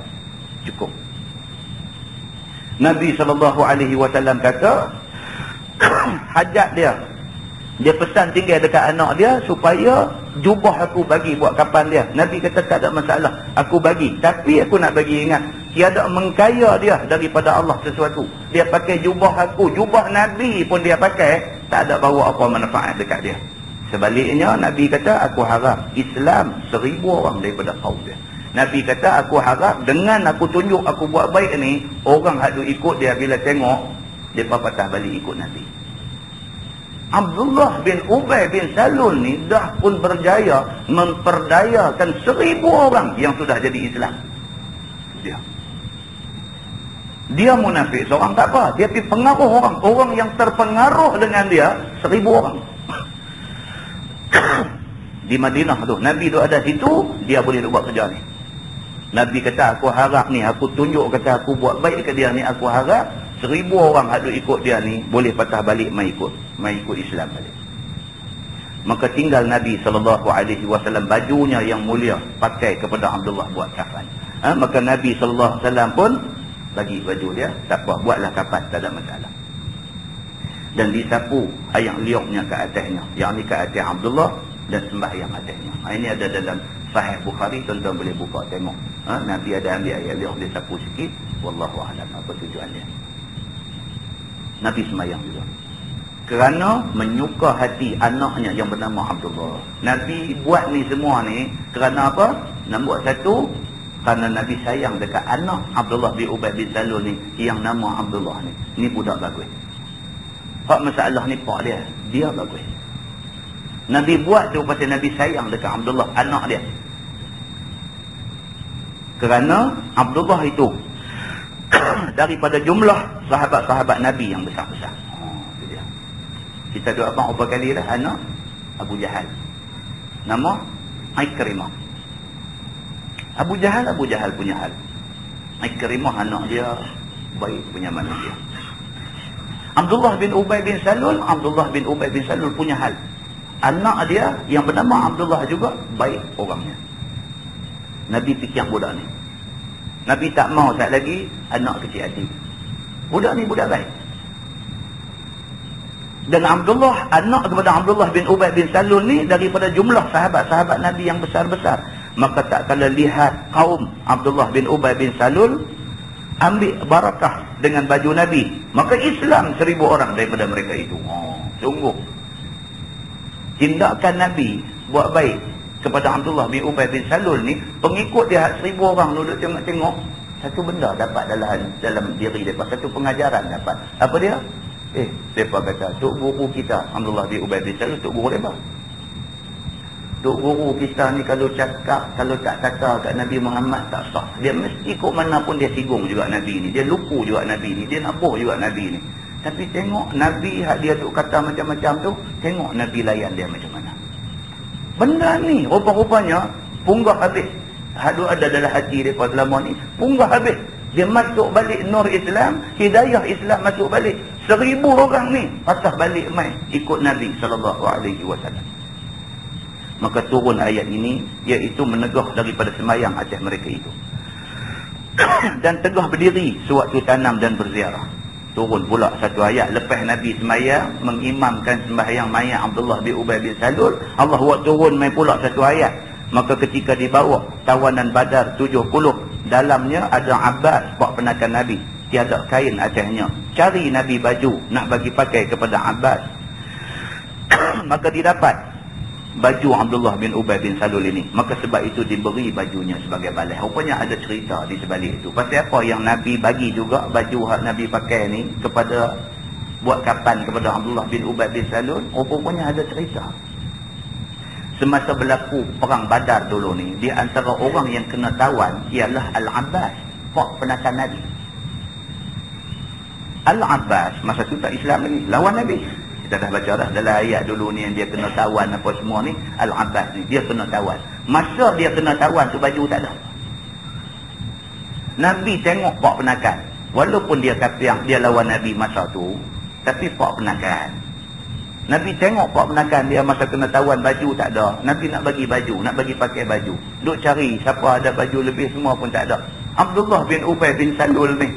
Cukup. Nabi SAW kata hajat dia pesan tinggal dekat anak dia supaya jubah aku bagi buat kapan dia. Nabi kata tak ada masalah, aku bagi, tapi aku nak bagi ingat, tiada mengkaya dia daripada Allah sesuatu. Dia pakai jubah aku, jubah Nabi pun dia pakai, tak ada bawa apa manfaat dekat dia. Sebaliknya Nabi kata aku harap Islam 1000 orang daripada kaum dia. Nabi kata aku harap dengan aku tunjuk aku buat baik ni, orang hadu ikut dia bila tengok, mereka patah balik ikut Nabi. Abdullah bin Ubay bin Salul ni dah pun berjaya memperdayakan 1000 orang yang sudah jadi Islam. Dia munafik seorang tak apa, dia pergi pengaruh orang yang terpengaruh dengan dia 1000 orang. Di Madinah tu, Nabi tu ada situ, dia boleh buat kerja ni. Nabi kata aku harap ni, aku tunjuk kata aku buat baik ke dia ni, aku harap 1000 orang ada ikut dia ni boleh patah balik mai ikut Islam balik. Maka tinggal Nabi SAW bajunya yang mulia pakai kepada Abdullah buat kafan. Maka Nabi SAW pun bagi baju dia, tak apa, buatlah kafan, tak ada masalah. Dan disapu ayam liuknya ke atasnya, yang ni ke atas Abdullah, dan sembahyang atasnya. Ini ada dalam Sahih Bukhari, tuan-tuan boleh buka tengok. Nabi ada ambil ayat liuk dia sapu sikit, wallahu a'lam apa tujuan dia. Nabi sembahyang juga kerana menyuka hati anaknya yang bernama Abdullah. Nabi buat ni semua ni kerana apa? Nombor satu, kerana Nabi sayang dekat anak Abdullah bin Ubay bin Salul ni yang nama Abdullah ni. Ni budak bagus. Hak masalah ni pak dia bagus. Nabi buat tu pasal Nabi sayang dekat Abdullah, anak dia. Kerana Abdullah itu daripada jumlah sahabat-sahabat Nabi yang besar-besar. Kita doa apa kali dah anak Abu Jahal. Nama Ikrimah. Abu Jahal punya hal. Ikrimah anak dia baik punya manusia. Abdullah bin Ubay bin Salul punya hal. Anak dia yang bernama Abdullah juga baik orangnya. Nabi fikir budak ni. Nabi tak mau tak lagi anak kecil hati. Budak ni budak baik. Dan Abdullah, anak kepada Abdullah bin Ubay bin Salul ni daripada jumlah sahabat-sahabat Nabi yang besar-besar. Maka tak kala lihat kaum Abdullah bin Ubay bin Salul ambil barakah dengan baju Nabi, maka Islam 1000 orang daripada mereka itu. Sungguh tindakan Nabi buat baik kepada Abdullah bin Ubay bin Salul ni, pengikut dia 1000 orang duduk tengok-tengok, satu benda dapat dalam diri mereka, satu pengajaran dapat. Apa dia? Mereka kata, Tok Guru kita Abdullah bin Ubay bin Salul, Tok Guru mereka. Tok Guru kita ni kalau cakap, kalau tak kata kat Nabi Muhammad tak sah. Dia mesti kok mana pun dia singgung juga Nabi ni, dia lupu juga Nabi ni, dia nabuh juga Nabi ni. Tapi tengok Nabi hak dia duk kata macam-macam tu, tengok Nabi layan dia macam mana. Benda ni rupa-rupanya punggah habis. Hadu ada dalam hati dia pada lama ni, punggah habis. Dia masuk balik nur Islam, hidayah Islam masuk balik. 1000 orang ni patah balik mai ikut Nabi SAW. Maka turun ayat ini, iaitu menegah daripada semayang atas mereka itu. Dan tegah berdiri sewaktu tanam dan berziarah. Turun pula satu ayat lepas Nabi sembahyang mengimamkan sembahyang mayat Abdullah bin Ubay bin Salul, Allah buat turun mai pula satu ayat. Maka ketika dibawa tawanan Badar 70, dalamnya ada Abbas buat penakan Nabi, tiada kain atasnya. Cari Nabi baju nak bagi pakai kepada Abbas. Maka didapat baju Abdullah bin Ubay bin Salul ini. Maka sebab itu diberi bajunya sebagai balas. Rupanya ada cerita di sebalik itu. Pasal apa yang Nabi bagi juga baju hak Nabi pakai ni kepada buat kapan kepada Abdullah bin Ubay bin Salul, rupanya ada cerita. Semasa berlaku perang Badar dulu ni, di antara orang yang kena tawan ialah Al-Abbas, pak penakan Nabi. Al-Abbas masa tu tak Islam lagi, lawan Nabi. Kita dah baca dah dalam ayat dulu ni yang dia kena tawan apa semua ni. Al-Abbas ni dia kena tawan. Masa dia kena tawan tu baju tak ada. Nabi tengok pak penakan, walaupun dia kafir, dia lawan Nabi masa tu, tapi pak penakan. Nabi tengok pak penakan dia masa kena tawan baju tak ada. Nabi nak bagi baju, nak bagi pakai baju. Duk cari siapa ada baju lebih semua pun tak ada. Abdullah bin Ubay bin Salul ni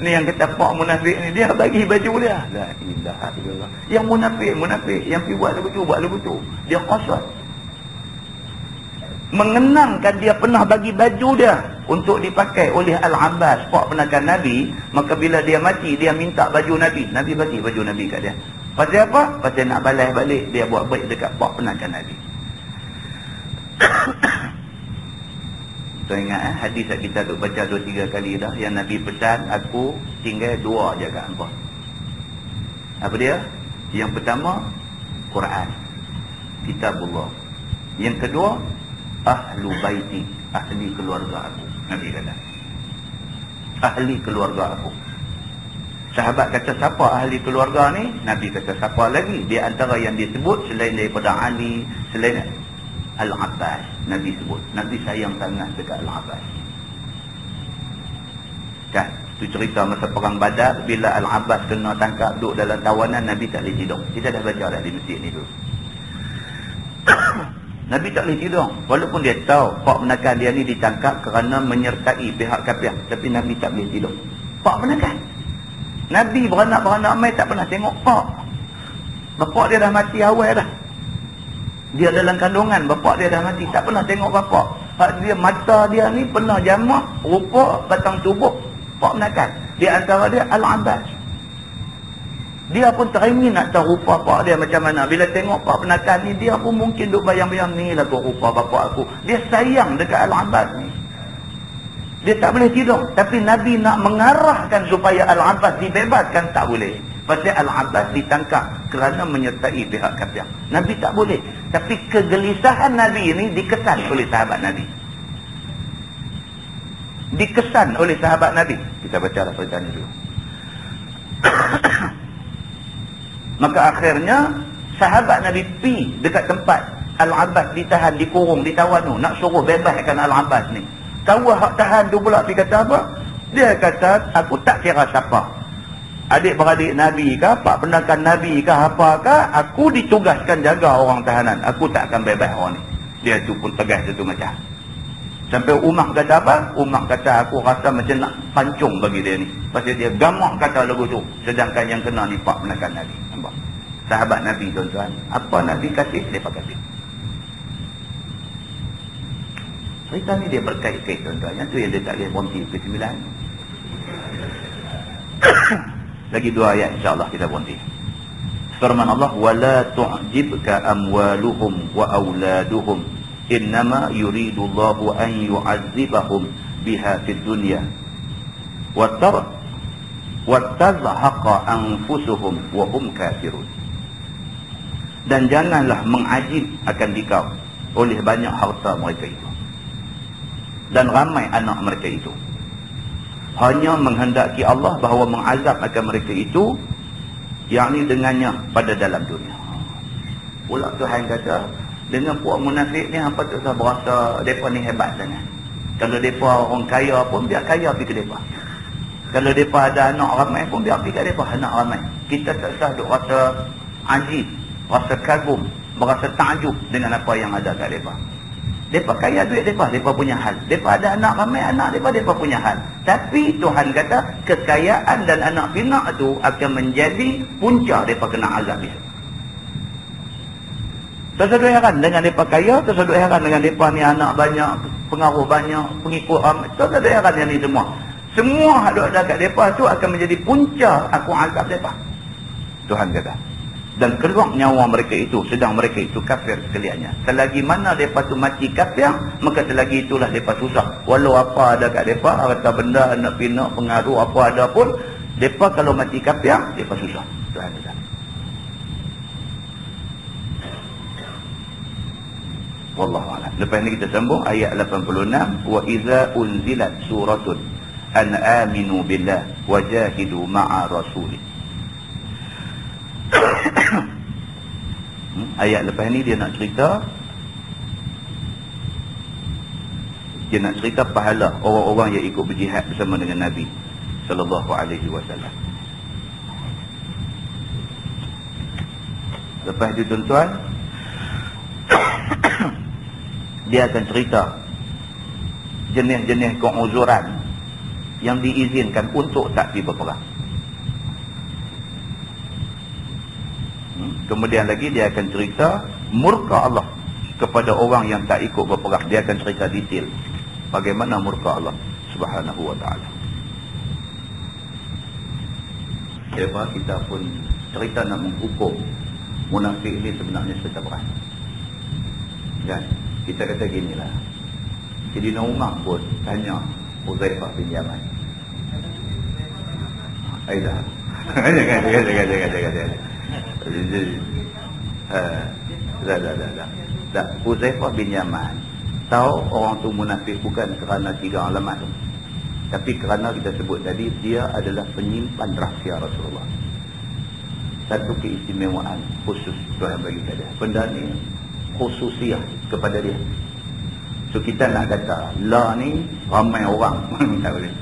yang kata pak munafik ni, dia bagi baju dia. La ilaha illallah. Yang munafik, yang pergi buat lagu tu. Dia qasad. Mengenangkan dia pernah bagi baju dia untuk dipakai oleh Al-Abbas, pak penakan Nabi. Maka bila dia mati, dia minta baju Nabi. Nabi bagi baju Nabi kat dia. Pasal apa? Pasal nak balas balik dia buat baik dekat pak penakan Nabi. Tuan ingat hadis yang kita duk baca 2-3 kali dah, yang Nabi pesan aku tinggal 2 je kat hangpa. Apa dia? Yang pertama Quran, kitabullah. Yang kedua ahlu baiti, ahli keluarga aku. Nabi kata ahli keluarga aku. Sahabat kata siapa ahli keluarga ni? Nabi kata siapa lagi? Di antara yang disebut selain daripada Ali, selain Al-Abbas, Nabi sebut. Nabi sayang sangat dekat Al-Abbas. Kan? Itu cerita masa perang Badar, bila Al-Abbas kena tangkap duduk dalam tawanan, Nabi tak boleh tidur. Kita dah baca dah di masjid ni dulu. Nabi tak boleh tidur. Walaupun dia tahu pak penakan dia ni ditangkap kerana menyertai pihak kafir, tapi Nabi tak boleh tidur. Pak penakan. Nabi beranak-beranak mai tak pernah tengok pak. Bapak dia dah mati awal dah. Dia dalam kandungan, bapak dia dah mati, tak pernah tengok bapak. Dia mata dia ni pernah jamak rupa batang tubuh pak penakan. Di antara dia Al-Abbas. Dia pun teringin nak tahu rupa pak dia macam mana. Bila tengok pak penakan ni, dia pun mungkin duk bayang-bayang, ni lah tu rupa bapak aku. Dia sayang dekat Al-Abbas ni. Dia tak boleh tidur. Tapi Nabi nak mengarahkan supaya Al-Abbas dibebaskan, tak boleh. Pasal Al-Abbas ditangkap kerana menyertai pihak kafir. Nabi tak boleh. Tapi kegelisahan Nabi ini dikesan oleh sahabat Nabi. Dikesan oleh sahabat Nabi. Kita baca cerita ni dulu. Maka akhirnya sahabat Nabi pi dekat tempat Al-Abbas ditahan, dikurung, ditawan tu, nak suruh bebaskan Al-Abbas ni. Tahu hak tahan tu pula dia kata apa? Dia kata, aku tak kira siapa. Adik-beradik Nabi kah, pak penakan Nabi kah, apakah, aku ditugaskan jaga orang tahanan. Aku tak akan bebas orang ni. Dia tu pun tegas satu macam. Sampai Umar kata apa? Umar kata, aku rasa macam nak pancung bagi dia ni. Pasal dia gamak kata lagu tu. Sedangkan yang kena ni pak penakan Nabi. Nampak? Sahabat Nabi tuan-tuan. Apa Nabi kasih, mereka kasih. Cerita ni dia berkait-kait tuan-tuan. Yang tu yang dia tak boleh berhenti ke-9. Lagi 2 ayat insya-Allah kita berhenti. Firman Allah, wala tu'jibka amwaluhum wa auladuhum innama yuridullahu an yu'azzibahum biha fid dunya wa tazhaqa anfusuhum wa hum kafirun. Dan janganlah mengajib akan dikau oleh banyak harta mereka itu dan ramai anak mereka itu. Hanya menghendaki Allah bahawa mengazab akan mereka itu, yakni dengannya pada dalam dunia. Pula Tuhan kata, dengan puak munafik ni hampa tak usah berasa mereka ni hebat sangat. Kalau mereka orang kaya pun, biar kaya pergi ke mereka. Kalau mereka ada anak ramai pun, biar pergi ke mereka anak ramai. Kita tak usah duk rasa ajib, rasa kagum, berasa takjub dengan apa yang ada kat mereka. Mereka kaya duit mereka punya hal. Mereka ada anak ramai, anak mereka punya hal. Tapi Tuhan kata, kekayaan dan anak pinak itu akan menjadi punca mereka kena azab itu. Tersedut heran dengan mereka kaya, tersedut heran dengan mereka ni anak banyak, pengaruh banyak, pengikut ramai. Tersedut heran yang ni semua. Semua ada dekat mereka tu akan menjadi punca aku azab mereka. Tuhan kata. Dan keluar nyawa mereka itu, sedang mereka itu kafir sekaliannya. Selagi mana mereka tu mati kafir, maka selagi itulah mereka susah. Walau apa ada kat mereka, harta benda, anak pinak, pengaruh, apa ada pun, mereka kalau mati kafir, mereka susah. Tuhan kata. Wallahu a'lam. Lepas ni kita sambung ayat 86. Wa idza unzilat suratun an aminu billah wajahidu ma'a rasulih. Ayat lepas ni dia nak cerita pahala orang-orang yang ikut berjihad bersama dengan Nabi sallallahu alaihi wasallam. Lepas itu tuan-tuan, dia akan cerita jenis-jenis keuzuran yang diizinkan untuk tak pergi berperang. Kemudian lagi dia akan cerita murka Allah kepada orang yang tak ikut berperang. Dia akan cerita detail bagaimana murka Allah Subhanahu wa ta'ala. Sebab kita pun cerita nak menghukum munafik ni sebenarnya cerita berat. Kan? Kita kata ginilah. Sayyidina Umar pun tanya Huzaifah bin Yaman. Aida. Jangan. Tak. Huzaifah bin Yaman tahu orang tu munafik bukan kerana 3 alamat tu, tapi kerana kita sebut tadi dia adalah penyimpan rahsia Rasulullah. Satu keistimewaan khusus Tuhan bagi dia. Benda ni khususiah kepada dia. So kita nak kata la ni ramai orang tak boleh.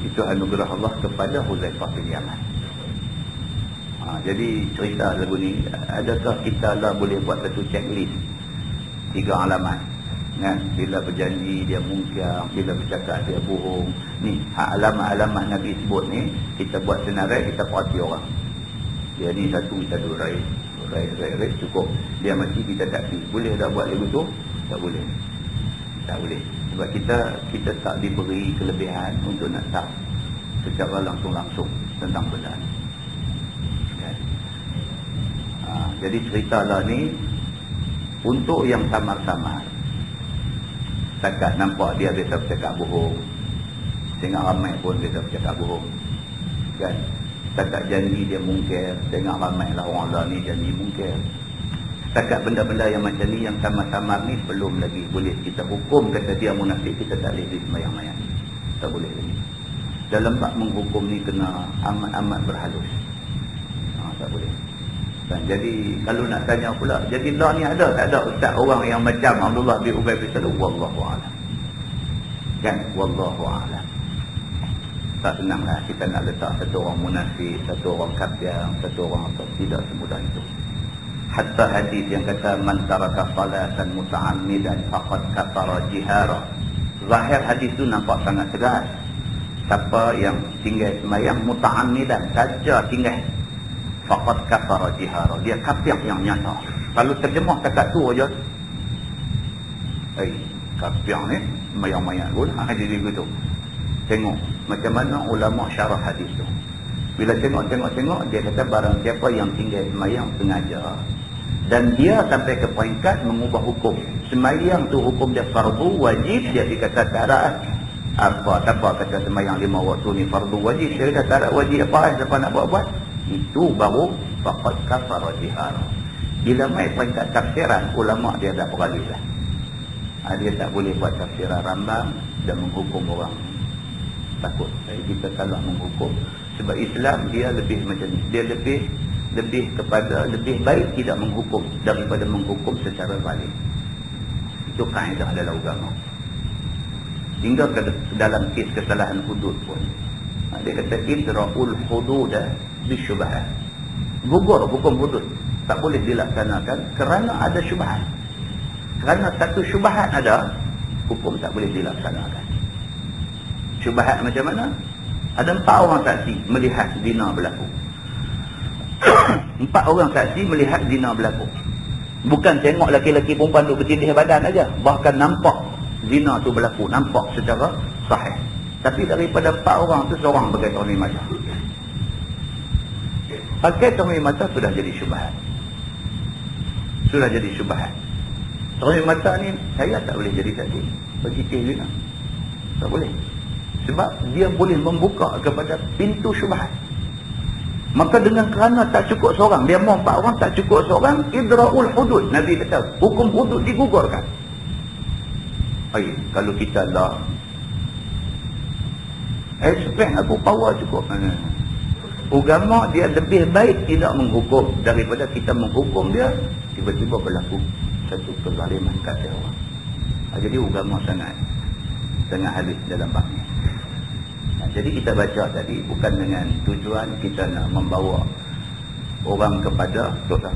Itu anugerah Allah kepada Huzaifah bin Yaman. Jadi cerita lagu ni, adakah kita lah boleh buat satu checklist 3 alamat kan? Bila berjanji dia mungkar, bila bercakap dia bohong. Ni alamat-alamat Nabi sebut ni, kita buat senarai, kita perhati orang. Dia ni satu, kita dua raih cukup. Dia mati, kita tak pergi. Boleh tak buat lagu tu? Tak boleh. Tak boleh. Sebab kita tak diberi kelebihan untuk nak tahu secara langsung-langsung tentang benda ni. Jadi ceritalah ni untuk yang samar-samar. Setakat nampak dia biasa bercakap bohong, tengok ramai pun biasa bercakap bohong kan. Setakat janji dia mungkir, tengok ramai lah orang lah ni janji mungkir. Setakat benda-benda yang macam ni, yang samar-samar ni, belum lagi boleh kita hukum kata dia munafik. Kita tak boleh semayang-mayang, tak boleh lagi. Dalam bab menghukum ni kena amat-amat berhalus. Tak boleh. Dan jadi kalau nak tanya pula, jadi lah ni ada tak ada ustaz orang yang macam Abdullah bin Ubay bin Salul? Wallahu a'lam. Kan? Wallahu a'lam. Tak senanglah kita nak letak satu orang munafik, satu orang kafir, satu orang apa. Tidak semudah itu. Hatta hadis yang kata man taraka salatan muta'ammidan faqad kafara jihara. Zahir hadis tu nampak sangat tegas. Siapa yang tinggal sembahyang muta'ammidan saja tinggal, faqad kafara jihara, dia kafir yang nyata. Kalau terjemah kata tu aja, kafir ni mayang-mayang pun jadi begitu. Tengok macam mana ulama syarah hadis tu. Bila tengok dia kata barang siapa yang tinggal sembahyang sengaja dan dia sampai ke peringkat mengubah hukum sembahyang tu, hukum dia fardu wajib, dia dikata syarat apa kata sembahyang 5 waktu ni fardu wajib, dia kata syarat wajib apa siapa nak buat, itu baru faqad kafara jihara. Bila mai peringkat tafsiran, ulama dia dah beralih lah. Dia tak boleh buat tafsiran rambang dan menghukum orang. Takut kita salah menghukum. Sebab Islam dia lebih macam ni. Dia lebih kepada lebih baik tidak menghukum daripada menghukum secara balik. Itu kaedah dalam agama. Hingga ke dalam kes kesalahan hudud pun. Dia kata idra'ul hududa bisyubhat. Gugur hukum hudud tak boleh dilaksanakan kerana ada syubhat. Kerana satu syubhat ada, hukum tak boleh dilaksanakan. Syubhat macam mana? Ada 4 orang saksi melihat zina berlaku. 4 orang saksi melihat zina berlaku. Bukan tengok laki-laki perempuan duk bertindih badan aja, bahkan nampak zina tu berlaku, nampak secara sahih. Tapi daripada 4 orang tu seorang pakai tahmil mata. Pakai tahmil mata sudah jadi syubhat. Sudah jadi syubhat. Tahmil mata ni saya tak boleh jadi saksi bagi kes zina. Tak boleh. Sebab dia boleh membuka kepada pintu syubhat. Maka dengan kerana tak cukup seorang, dia mau 4 orang, tak cukup seorang, idra'ul hudud. Nabi kata, hukum hudud digugurkan. Kalau kita lah, spek aku power cukup. Agama dia lebih baik tidak menghukum daripada kita menghukum dia, tiba-tiba berlaku satu kezaliman kat orang. Jadi agama sangat habis dalam bab ni. Jadi kita baca tadi bukan dengan tujuan kita nak membawa orang kepada dosa.